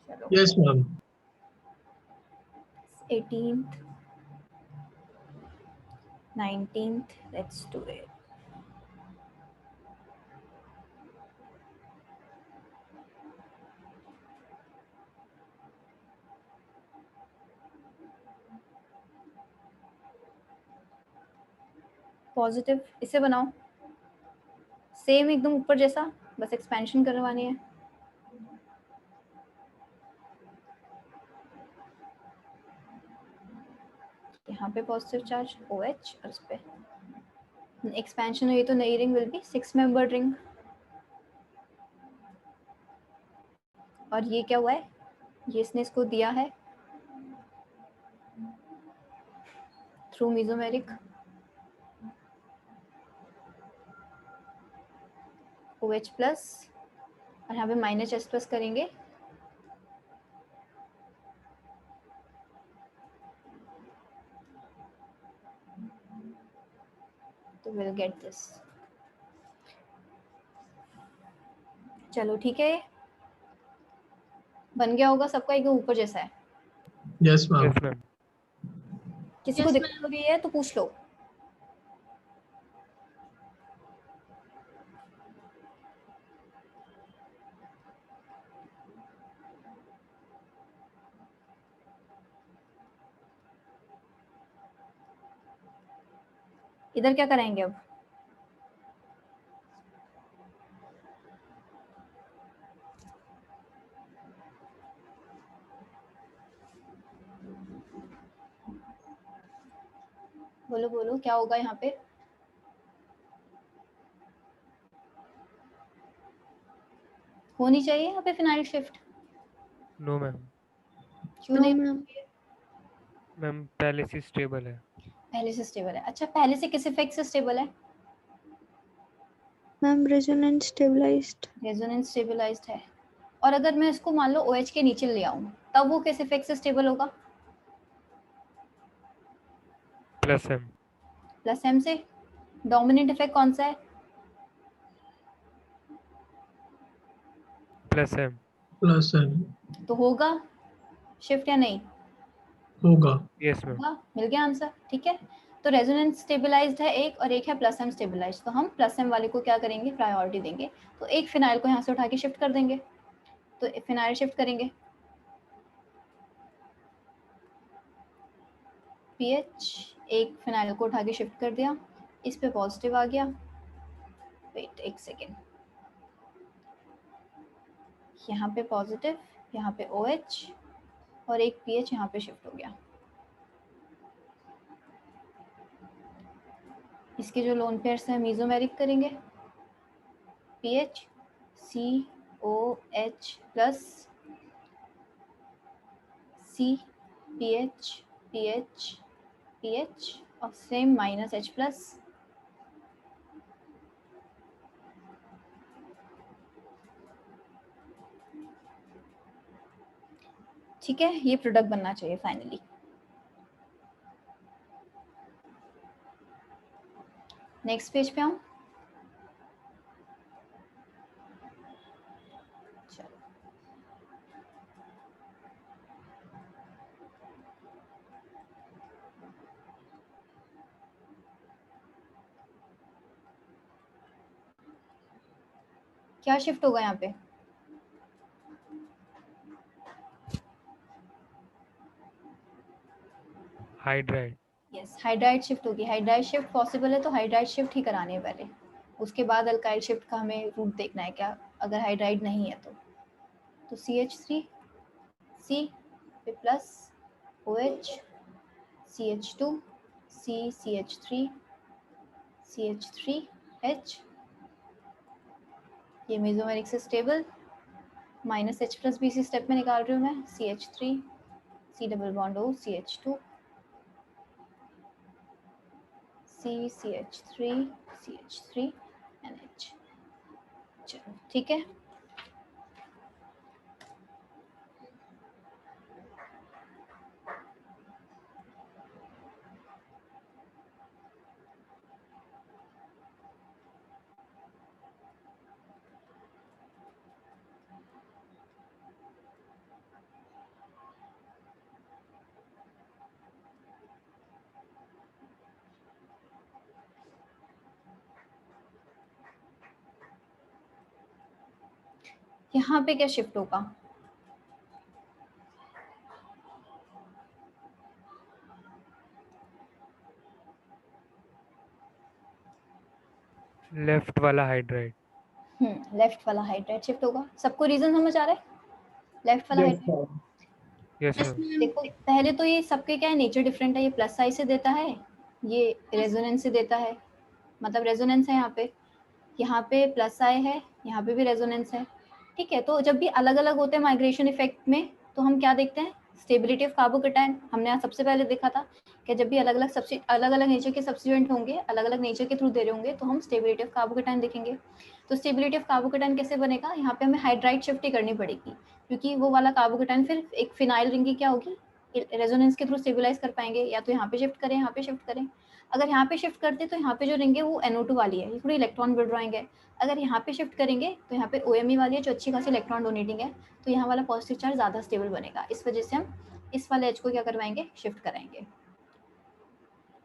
चलो yes ma'am. 18th 19th, let's do it. Positive इसे बनाओ, सेम एकदम ऊपर जैसा, बस एक्सपेंशन करवानी है। यहाँ पे पॉजिटिव चार्ज OH और इस पे एक्सपेंशन हुई तो नई ring will be 6 membered ring. और ये क्या हुआ है, ये इसने इसको दिया है थ्रू मेसोमेरिक OH प्लस और यहाँ पे माइनस H प्लस करेंगे तो विल गेट दिस। चलो ठीक है, बन गया होगा सबका, एक ऊपर जैसा है। Yes ma'am. Yes, ma'am. किसी को Yes, दिक्कत हो रही है तो पूछ लो। इधर क्या कराएंगे अब? बोलो बोलो क्या होगा यहाँ पे? होनी चाहिए यहाँ पे फिनाइल शिफ्ट, No, ma'am. क्यों नो नहीं? मैम। मैम पहले से स्टेबल है। पहले से स्टेबल है। अच्छा, पहले से किस इफेक्ट से स्टेबल है? Ma'am resonance stabilized. Resonance stabilized है। और अगर मैं इसको मान लो OH के नीचे ले आऊं तब वो किस इफेक्ट से स्टेबल होगा? Plus M. प्लस M से। डोमिनेंट इफेक्ट कौन सा है? Plus M. प्लस एन तो होगा शिफ्ट या नहीं? होगा। Yes, ma'am. होगा। मिल गया आंसर, ठीक है। तो रेजोनेंस स्टेबलाइज्ड है एक, और एक है प्लस M स्टेबलाइज्ड। तो हम प्लस M वाले को क्या करेंगे, प्रायोरिटी देंगे। तो एक फिनाइल को यहाँ से उठा के शिफ्ट कर देंगे। तो फिनाइल शिफ्ट करेंगे, पीएच एक फिनाइल को उठा के शिफ्ट कर दिया, इस पे पॉजिटिव आ गया। वेट एक सेकेंड, यहाँ पे पॉजिटिव, यहाँ पे OH और एक पीएच यहाँ पे शिफ्ट हो गया। इसके जो लोन पेयर्स हैं मेसोमेरिक करेंगे, pH COH plus C PH PH PH और सेम माइनस H प्लस। ठीक है, ये प्रोडक्ट बनना चाहिए फाइनली। नेक्स्ट पेज पे आऊं। चलो क्या शिफ्ट होगा यहाँ पे? हाइड्राइड. यस, हाइड्राइड शिफ्ट होगी। हाइड्राइड शिफ्ट पॉसिबल है तो हाइड्राइड शिफ्ट ही करानी है पहले, उसके बाद अल्काइल शिफ्ट का हमें रूट देखना है क्या, अगर हाइड्राइड नहीं है तो CH3 C पे plus OH CH2 C CH3 CH3 H, ये मेसोमेरिक से stable, minus H plus B इसी स्टेप में निकाल रही हूँ मैं। CH3 C double bond O CH2 C CH3 CH3 NH। चलो ठीक है, यहाँ पे क्या शिफ्ट होगा? लेफ्ट वाला हाइड्राइड. लेफ्ट वाला हाइड्राइड शिफ्ट होगा। सबको रीजन समझ आ रहा है? लेफ्ट वाला yes hydride. Ma'am. Yes yes ma'am. Ma'am. देखो पहले तो ये सबके क्या है, नेचर डिफरेंट है। ये प्लस आई से देता है, ये रेजोनेंस से देता है, मतलब रेजोनेंस है यहाँ पे प्लस आई है, यहाँ पे भी रेजोनेंस है। ठीक है, तो जब भी अलग अलग होते हैं माइग्रेशन इफेक्ट में, तो हम क्या देखते हैं, स्टेबिलिटी ऑफ कार्बोकेटायन। हमने आज सबसे पहले देखा था कि जब भी अलग अलग नेचर के सब्स्टिट्यूएंट होंगे, अलग अलग नेचर के थ्रू दे रहे होंगे, तो हम स्टेबिलिटी ऑफ कार्बोकेटायन देखेंगे। तो स्टेबिलिटी ऑफ कार्बोकेटायन कैसे बनेगा, यहाँ पे हमें हाइड्राइड शिफ्ट ही करनी पड़ेगी, क्योंकि वो वाला कार्बोकेटायन फिर एक फिनाइल रिंग की क्या होगी, रेजोनेंस के थ्रू स्टेबलाइज कर पाएंगे। या तो यहाँ पे शिफ्ट करें, यहाँ पे शिफ्ट करें। अगर यहाँ पे शिफ्ट करते तो यहाँ पे जो रिंग है वो NO2 वाली है, ये थोड़ी इलेक्ट्रॉन विड्रॉइंग है। अगर यहाँ पे शिफ्ट करेंगे तो यहाँ पे OMe वाली है, जो अच्छी खासी इलेक्ट्रॉन डोनेटिंग है, तो यहाँ वाला पॉजिटिव चार्ज ज़्यादा स्टेबल बनेगा। इस वजह से हम इस वाले H को क्या करवाएंगे, शिफ्ट कराएंगे।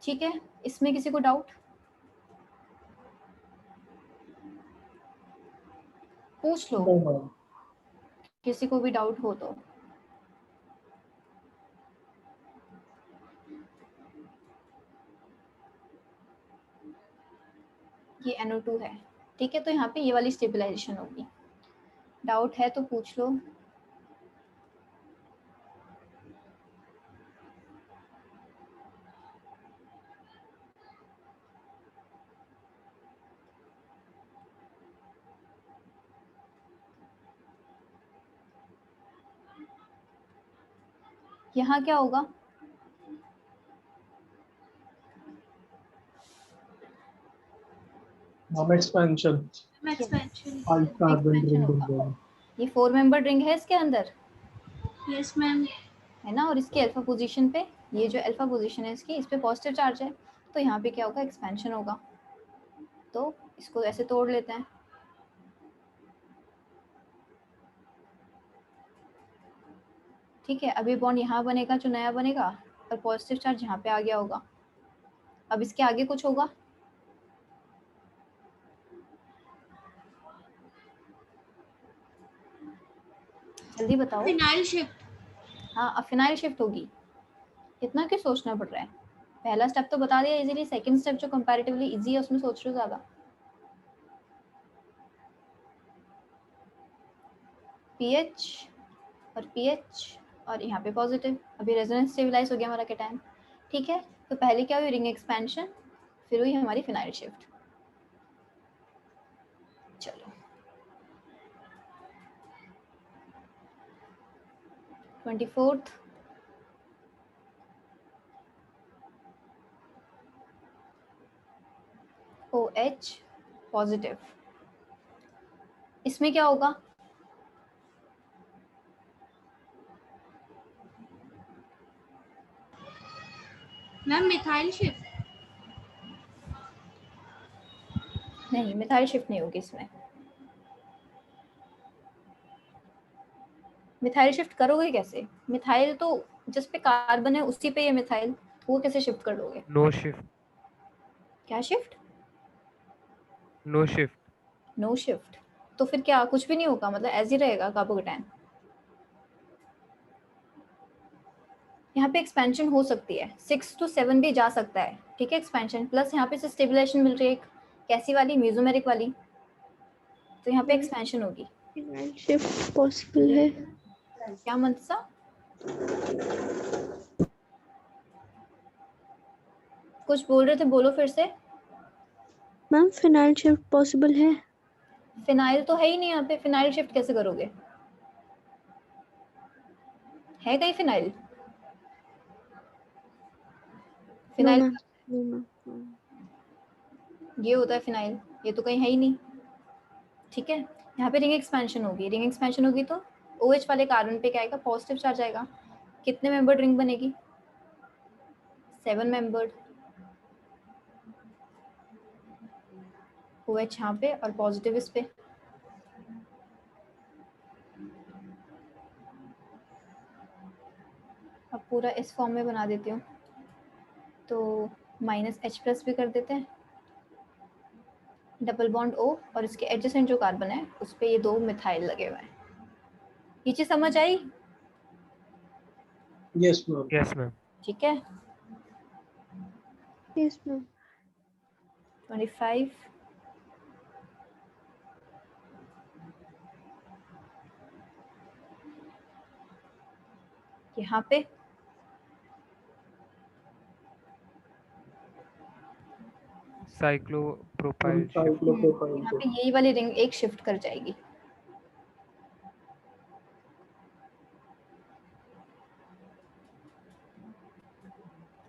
ठीक है, इसमें किसी को डाउट? पूछ लो, No, madam. किसी को भी डाउट हो तो। ये NO2 है, ठीक है, तो यहाँ पे ये वाली स्टेबलाइजेशन होगी। डाउट है तो पूछ लो। यहाँ क्या होगा, Mom, expansion. Expansion. 5 carbon expansion ring होगा। होगा. ये 4 मेंबर रिंग है इसके अंदर, यस मैम। है ना, और इसकी अल्फा पोजीशन पे, ये जो अल्फा पोजीशन है इसकी, इस पे पॉजिटिव चार्ज है, तो यहाँ पे क्या होगा, एक्सपेंशन होगा। तो इसको ऐसे तोड़ लेते हैं। ठीक है, अभी बॉन्ड यहाँ बनेगा जो नया बनेगा, और पॉजिटिव चार्ज यहाँ पे आ गया होगा। अब इसके आगे कुछ होगा, जल्दी बताओ। Phenyl shift. हाँ, अब फिनाइल शिफ्ट होगी। इतना क्यों सोचना पड़ रहा है, पहला स्टेप तो बता दिया इजीली, सेकंड स्टेप जो कंपैरेटिवली इजी है उसमें सोच रहे हो ज़्यादा। पीएच और पीएच और यहाँ पे पॉजिटिव, अभी रेजोनेंस स्टेबलाइज हो गया हमारा केटायन। ठीक है, तो पहले क्या हुई, रिंग एक्सपेंशन, फिर हुई हमारी फिनाइल शिफ्ट। चलो 24th OH पॉजिटिव, इसमें क्या होगा, मैम मिथाइल शिफ्ट। नहीं मिथाइल शिफ्ट नहीं होगी इसमें। मिथाइल शिफ्ट करोगे कैसे, मिथाइल तो जिस पे कार्बन है उसी पे ये मिथाइल, वो कैसे शिफ्ट कर दोगे। No shift. क्या shift, no shift. No shift, तो फिर क्या कुछ भी नहीं होगा, मतलब ऐसे ही रहेगा कार्बोकेटायन। यहाँ पे एक्सपेंशन हो सकती है, 6 to 7 भी जा सकता है। ठीक है, एक्सपेंशन प्लस यहाँ पे से स्टेबलाइजेशन मिल रही है, एक कैसी वाली, मेसोमेरिक वाली, तो यहाँ पे एक्सपेंशन होगी। फिनाइल शिफ्ट पॉसिबल है? क्या मनसा, कुछ बोल रहे थे, बोलो फिर से। मैम फिनाइल शिफ्ट पॉसिबल है? फिनाइल तो है ही नहीं यहाँ पे, फिनाइल शिफ्ट कैसे करोगे, है कहीं phenyl, no phenyl ma'am, no ma'am. ये होता है फिनाइल, ये तो कहीं है ही नहीं। ठीक है, यहाँ पे रिंग एक्सपेंशन होगी, रिंग एक्सपेंशन होगी तो OH वाले कार्बन पे क्या आएगा, पॉजिटिव चार्ज आएगा। कितने मेंबर्ड रिंग बनेगी, 7 मेंबर्ड। OH यहाँ पे और पॉजिटिव इस पे। अब पूरा इस फॉर्म में बना देती हूँ, तो -H+ भी कर देते हैं, डबल बॉन्ड O, और इसके एडजेसेंट जो कार्बन है उस पे ये 2 मिथाइल लगे हुए हैं। ये चीज समझ आई? Yes, ma'am. Yes ma'am. ठीक है, यस मैम। 25 25 यहाँ पे साइक्लोप्रोपाइल शिफ्ट। यहाँ पे यही वाली रिंग एक शिफ्ट कर जाएगी।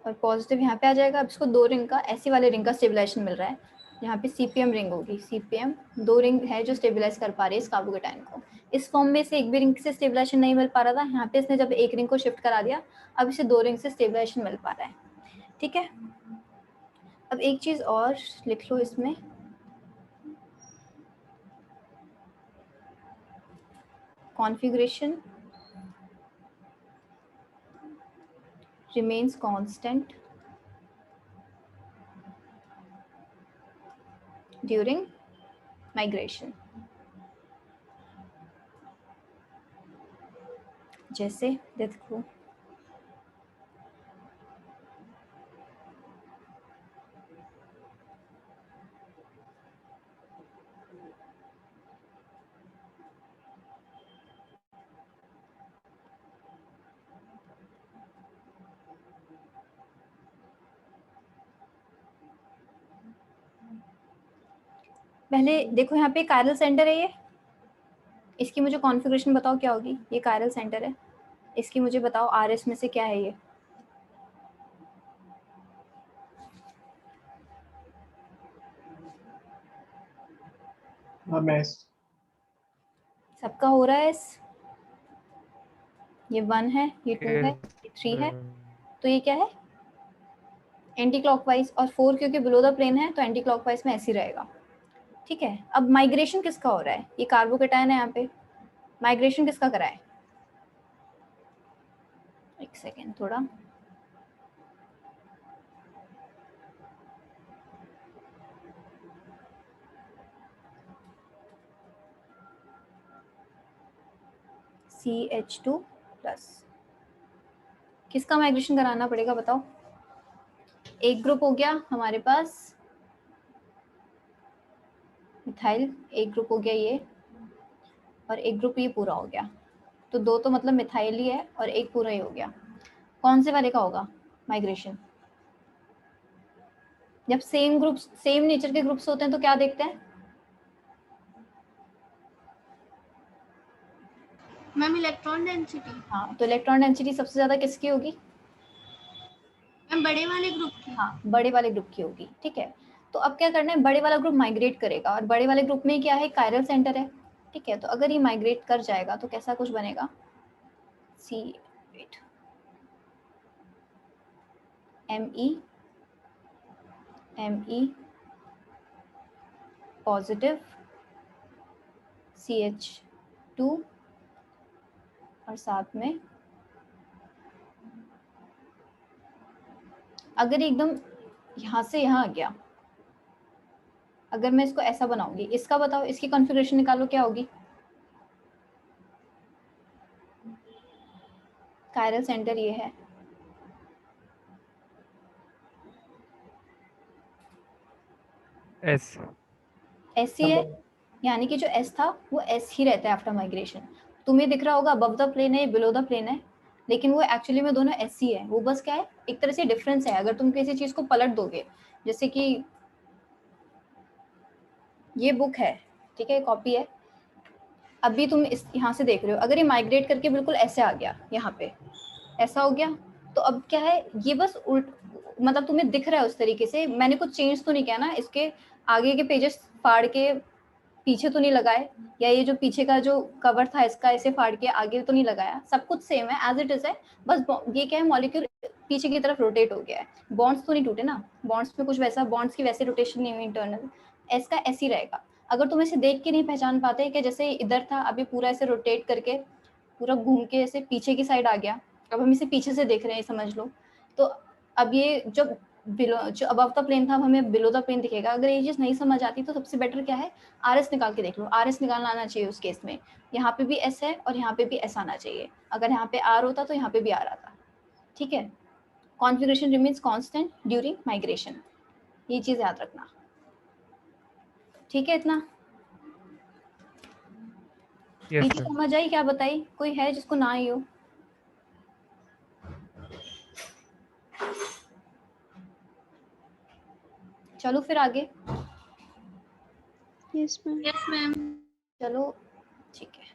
और पॉजिटिव यहाँ पे आ जाएगा। अब इसको 2 रिंग का, ऐसी वाले रिंग का स्टेबलाइजेशन मिल रहा है। यहाँ पे सीपीएम रिंग होगी। सीपीएम 2 रिंग है जो स्टेबलाइज कर पा रही है इस कार्बोकेटाइन को। इस फॉर्म में से एक भी रिंग से स्टेबलाइजेशन नहीं मिल पा रहा था। यहाँ पे इसने जब एक रिंग को शिफ्ट करा दिया, अब इसे 2 रिंग से स्टेबलाइजेशन मिल पा रहा है। ठीक है, अब एक चीज और लिख लो इसमें, configuration remains constant during migration। जैसे देखो, पहले देखो यहाँ पे कायरल सेंटर है ये, इसकी मुझे कॉन्फ़िगरेशन बताओ क्या होगी। ये कायरल सेंटर है, इसकी मुझे बताओ आरएस में से क्या है ये। सबका हो रहा है ये 1 है, ये 2 है, ये 3 है, तो ये क्या है एंटी क्लॉकवाइज। और 4 क्योंकि बिलो द प्लेन है तो एंटी क्लॉकवाइज में ऐसे ही रहेगा। ठीक है, अब माइग्रेशन किसका हो रहा है, ये कार्बोकेटाइन है यहाँ पे, माइग्रेशन किसका करा है। एक सेकेंड थोड़ा, CH2+। किसका माइग्रेशन कराना पड़ेगा बताओ। एक ग्रुप हो गया हमारे पास मिथाइल, एक ग्रुप हो गया ये, और एक ग्रुप ये पूरा हो गया। तो 2 तो मतलब मिथाइल ही है और एक पूरा ही हो गया। कौन से वाले का होगा माइग्रेशन। जब सेम ग्रुप, सेम नेचर के ग्रुप्स होते हैं तो क्या देखते हैं मैम इलेक्ट्रॉन डेंसिटी। हाँ, तो इलेक्ट्रॉन डेंसिटी सबसे ज्यादा किसकी होगी। मैम बड़े वाले ग्रुप की। हाँ, बड़े वाले ग्रुप की होगी। ठीक है, तो अब क्या करना है, बड़े वाला ग्रुप माइग्रेट करेगा, और बड़े वाले ग्रुप में क्या है कायरल सेंटर है। ठीक है, तो अगर ये माइग्रेट कर जाएगा तो कैसा कुछ बनेगा, C8 Me पॉजिटिव CH2 और साथ में अगर एकदम यहाँ से यहाँ आ गया, अगर मैं इसको ऐसा बनाऊंगी, इसका बताओ, इसकी कॉन्फ़िगरेशन निकालो क्या होगी। कायरल सेंटर ये है, S। एस ही है, यानी कि जो एस था वो एस ही रहता है आफ्टर माइग्रेशन। तुम्हें दिख रहा होगा अबव द प्लेन है, बिलो द प्लेन है, लेकिन वो एक्चुअली में दोनों एस ही है। वो बस क्या है, एक तरह से डिफरेंस है। अगर तुम किसी चीज को पलट दोगे, जैसे कि ये बुक है, ठीक है, कॉपी है, अभी तुम इस यहाँ से देख रहे हो, अगर ये माइग्रेट करके बिल्कुल ऐसे आ गया, यहाँ पे ऐसा हो गया, तो अब क्या है, ये बस उल्ट, मतलब तुम्हें दिख रहा है उस तरीके से। मैंने कुछ चेंज तो नहीं किया ना, इसके आगे के पेजेस फाड़ के पीछे तो नहीं लगाए, या ये जो पीछे का जो कवर था इसका ऐसे फाड़ के आगे तो नहीं लगाया, सब कुछ सेम है, एज इट इज है। बस ये क्या है, मॉलिक्यूल पीछे की तरफ रोटेट हो गया है, बॉन्ड्स तो नहीं टूटे ना, बॉन्ड्स में कुछ वैसा, बॉन्ड्स की वैसे रोटेशन नहीं हुई इंटरनल, एस का ऐसे ही रहेगा। अगर तुम इसे देख के नहीं पहचान पाते कि जैसे इधर था, अभी पूरा ऐसे रोटेट करके पूरा घूम के ऐसे पीछे की साइड आ गया, अब हम इसे पीछे से देख रहे हैं समझ लो, तो अब ये जो बिलो, जो अबव द प्लेन था, हमें बिलो द प्लेन दिखेगा। अगर ये चीज नहीं समझ आती तो सबसे बेटर क्या है, आरएस निकाल के देख लो, आरएस निकालना आना चाहिए उस केस में। यहाँ पे भी एस है और यहाँ पे भी एस आना चाहिए, अगर यहाँ पे आर होता तो यहाँ पे भी आर आता। ठीक है, configuration remains constant during migration, ये चीज याद रखना। ठीक है, इतना Yes, ये चीज ma'am. समझ आई, क्या बताई, कोई है जिसको ना आई हो। चलो फिर आगे। Yes ma'am. Yes ma'am. चलो ठीक है।